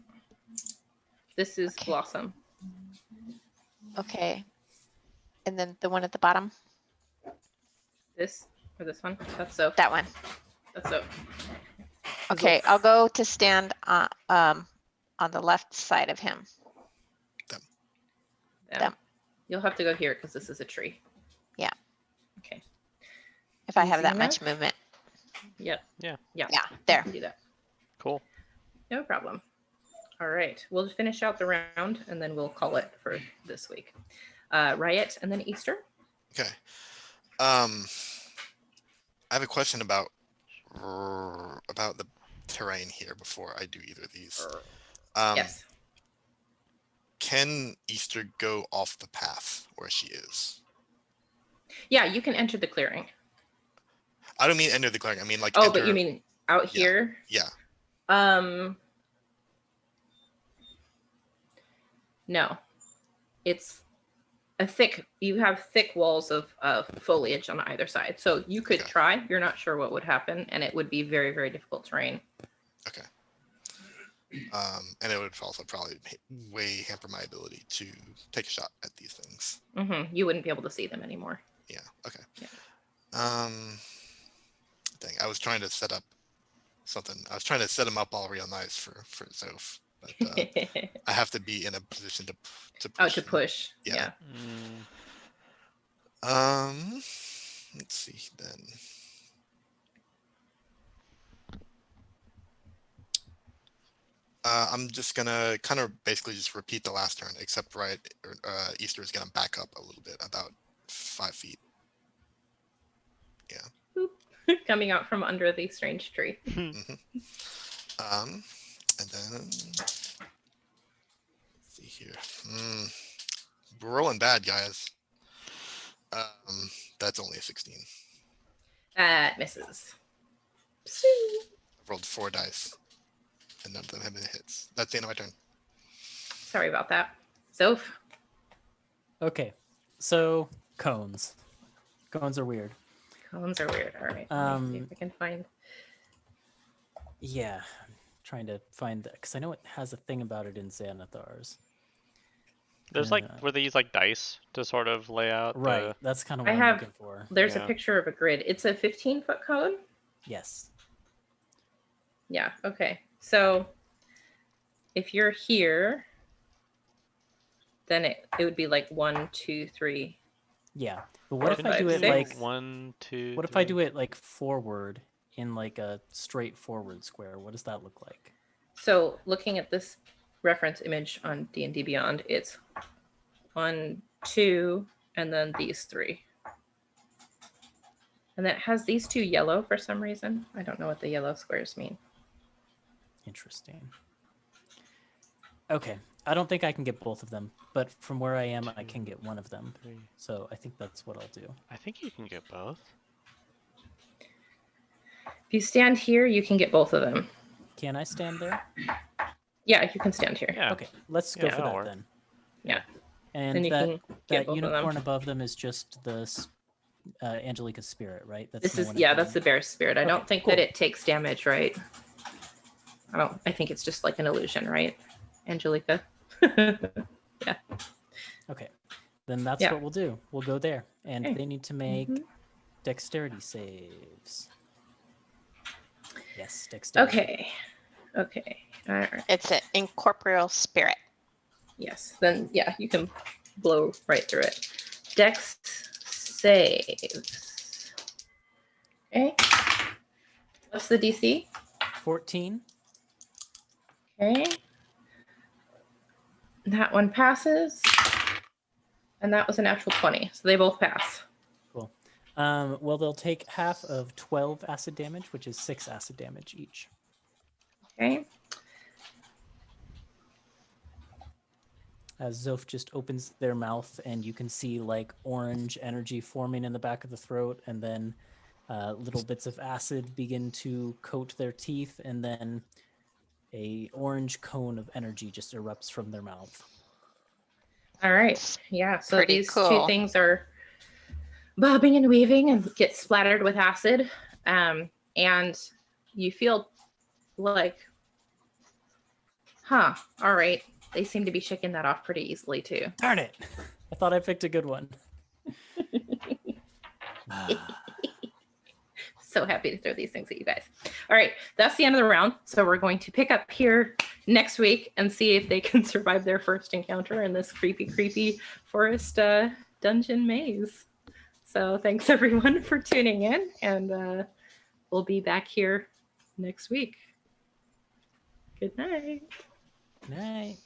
This is Okay. Blossom. Okay. And then the one at the bottom. This or this one? That's so. That one. That's so. Okay, I'll go to stand on the left side of him. Them. You'll have to go here because this is a tree. Yeah. Okay. If I Easy have that enough? much movement. Yep. Yeah. Yeah. Yeah, You there. can do that. Cool. No problem. All right. We'll just finish out the round and then we'll call it for this week. Riot and then Easter. Okay. I have a question about the terrain here before I do either of these. Yes. Can Easter go off the path where she is? Yeah, you can enter the clearing. I don't mean enter the clearing. I mean like. Oh, enter, but you mean out Yeah. here? Yeah. No. It's a thick. You have thick walls of foliage on either side, so you could Okay. try. You're not sure what would happen, and it would be very, very difficult terrain. Okay. And it would also probably way hamper my ability to take a shot at these things. You wouldn't be able to see them anymore. Yeah. Okay. Yeah. Dang, I was trying to set up something. I was trying to set them up all real nice for Zoph, but I have to be in a position to push. Oh, to him. push. Yeah. Yeah. Let's see then. I'm just gonna kind of basically just repeat the last turn, except Easter is gonna back up a little bit, about 5 feet. Coming out from under the strange tree. And then let's see here. We're rolling bad, guys. That's only a 16. That misses. Rolled 4 dice, and none of them have been hits. That's the end of my turn. Sorry about that. Soph. Okay, so cones. Cones are weird. Cones are weird. All right. Let me see if I can find. Yeah, I'm trying to find that because I know it has a thing about it in Xanathars. There's like where they use like dice to sort of lay out. Right. That's kind of what I I'm have- looking for. There's a Yeah. picture of a grid. It's a 15-foot cone. Yes. Yeah. Okay. So if you're here, then it would be like 1, 2, 3. Yeah. But what if I five, do it six. like 1, 2. what if I do it like forward in like a straight forward square? What does that look like? So looking at this reference image on D&D Beyond, it's 1, 2, and then these 3. And then it has these 2 yellow for some reason. I don't know what the yellow squares mean. Interesting. Okay. I don't think I can get both of them, but from where I am, I can get one of them. 3. So I think that's what I'll do. I think you can get both. If you stand here, you can get both of them. Can I stand there? Yeah, you can stand here. Yeah. Okay. Let's go Yeah, for that'll that work. then. Yeah. And Then you that, can get that both of unicorn them. above them is just the Angelica's spirit, right? That's This no is, one yeah, above that's the them. bear spirit. I Okay, don't think cool. that it takes damage, right? I think it's just like an illusion, right? Angelica. Okay. Then that's Yeah. what we'll do. We'll go there. And Okay. they need to make Mhm. dexterity saves. Yes, dexterity. Okay. Okay. All right. It's an incorporeal spirit. Yes. Then yeah, you can blow right through it. Dex saves. Okay. What's the DC? 14. Okay. That one passes. And that was a natural 20. So they both pass. Cool. Well, they'll take half of 12 acid damage, which is 6 acid damage each. Okay. As Zoph just opens their mouth, and you can see like orange energy forming in the back of the throat, and then little bits of acid begin to coat their teeth, and then a orange cone of energy just erupts from their mouth. All right. Yeah. So Pretty these cool. 2 things are bobbing and weaving and get splattered with acid. And you feel like, all right. They seem to be shaking that off pretty easily too. Darn it! I thought I picked a good one. So happy to throw these things at you guys. All right, that's the end of the round. So we're going to pick up here next week and see if they can survive their first encounter in this creepy forest dungeon maze. So thanks everyone for tuning in, and we'll be back here next week. Good night. Night.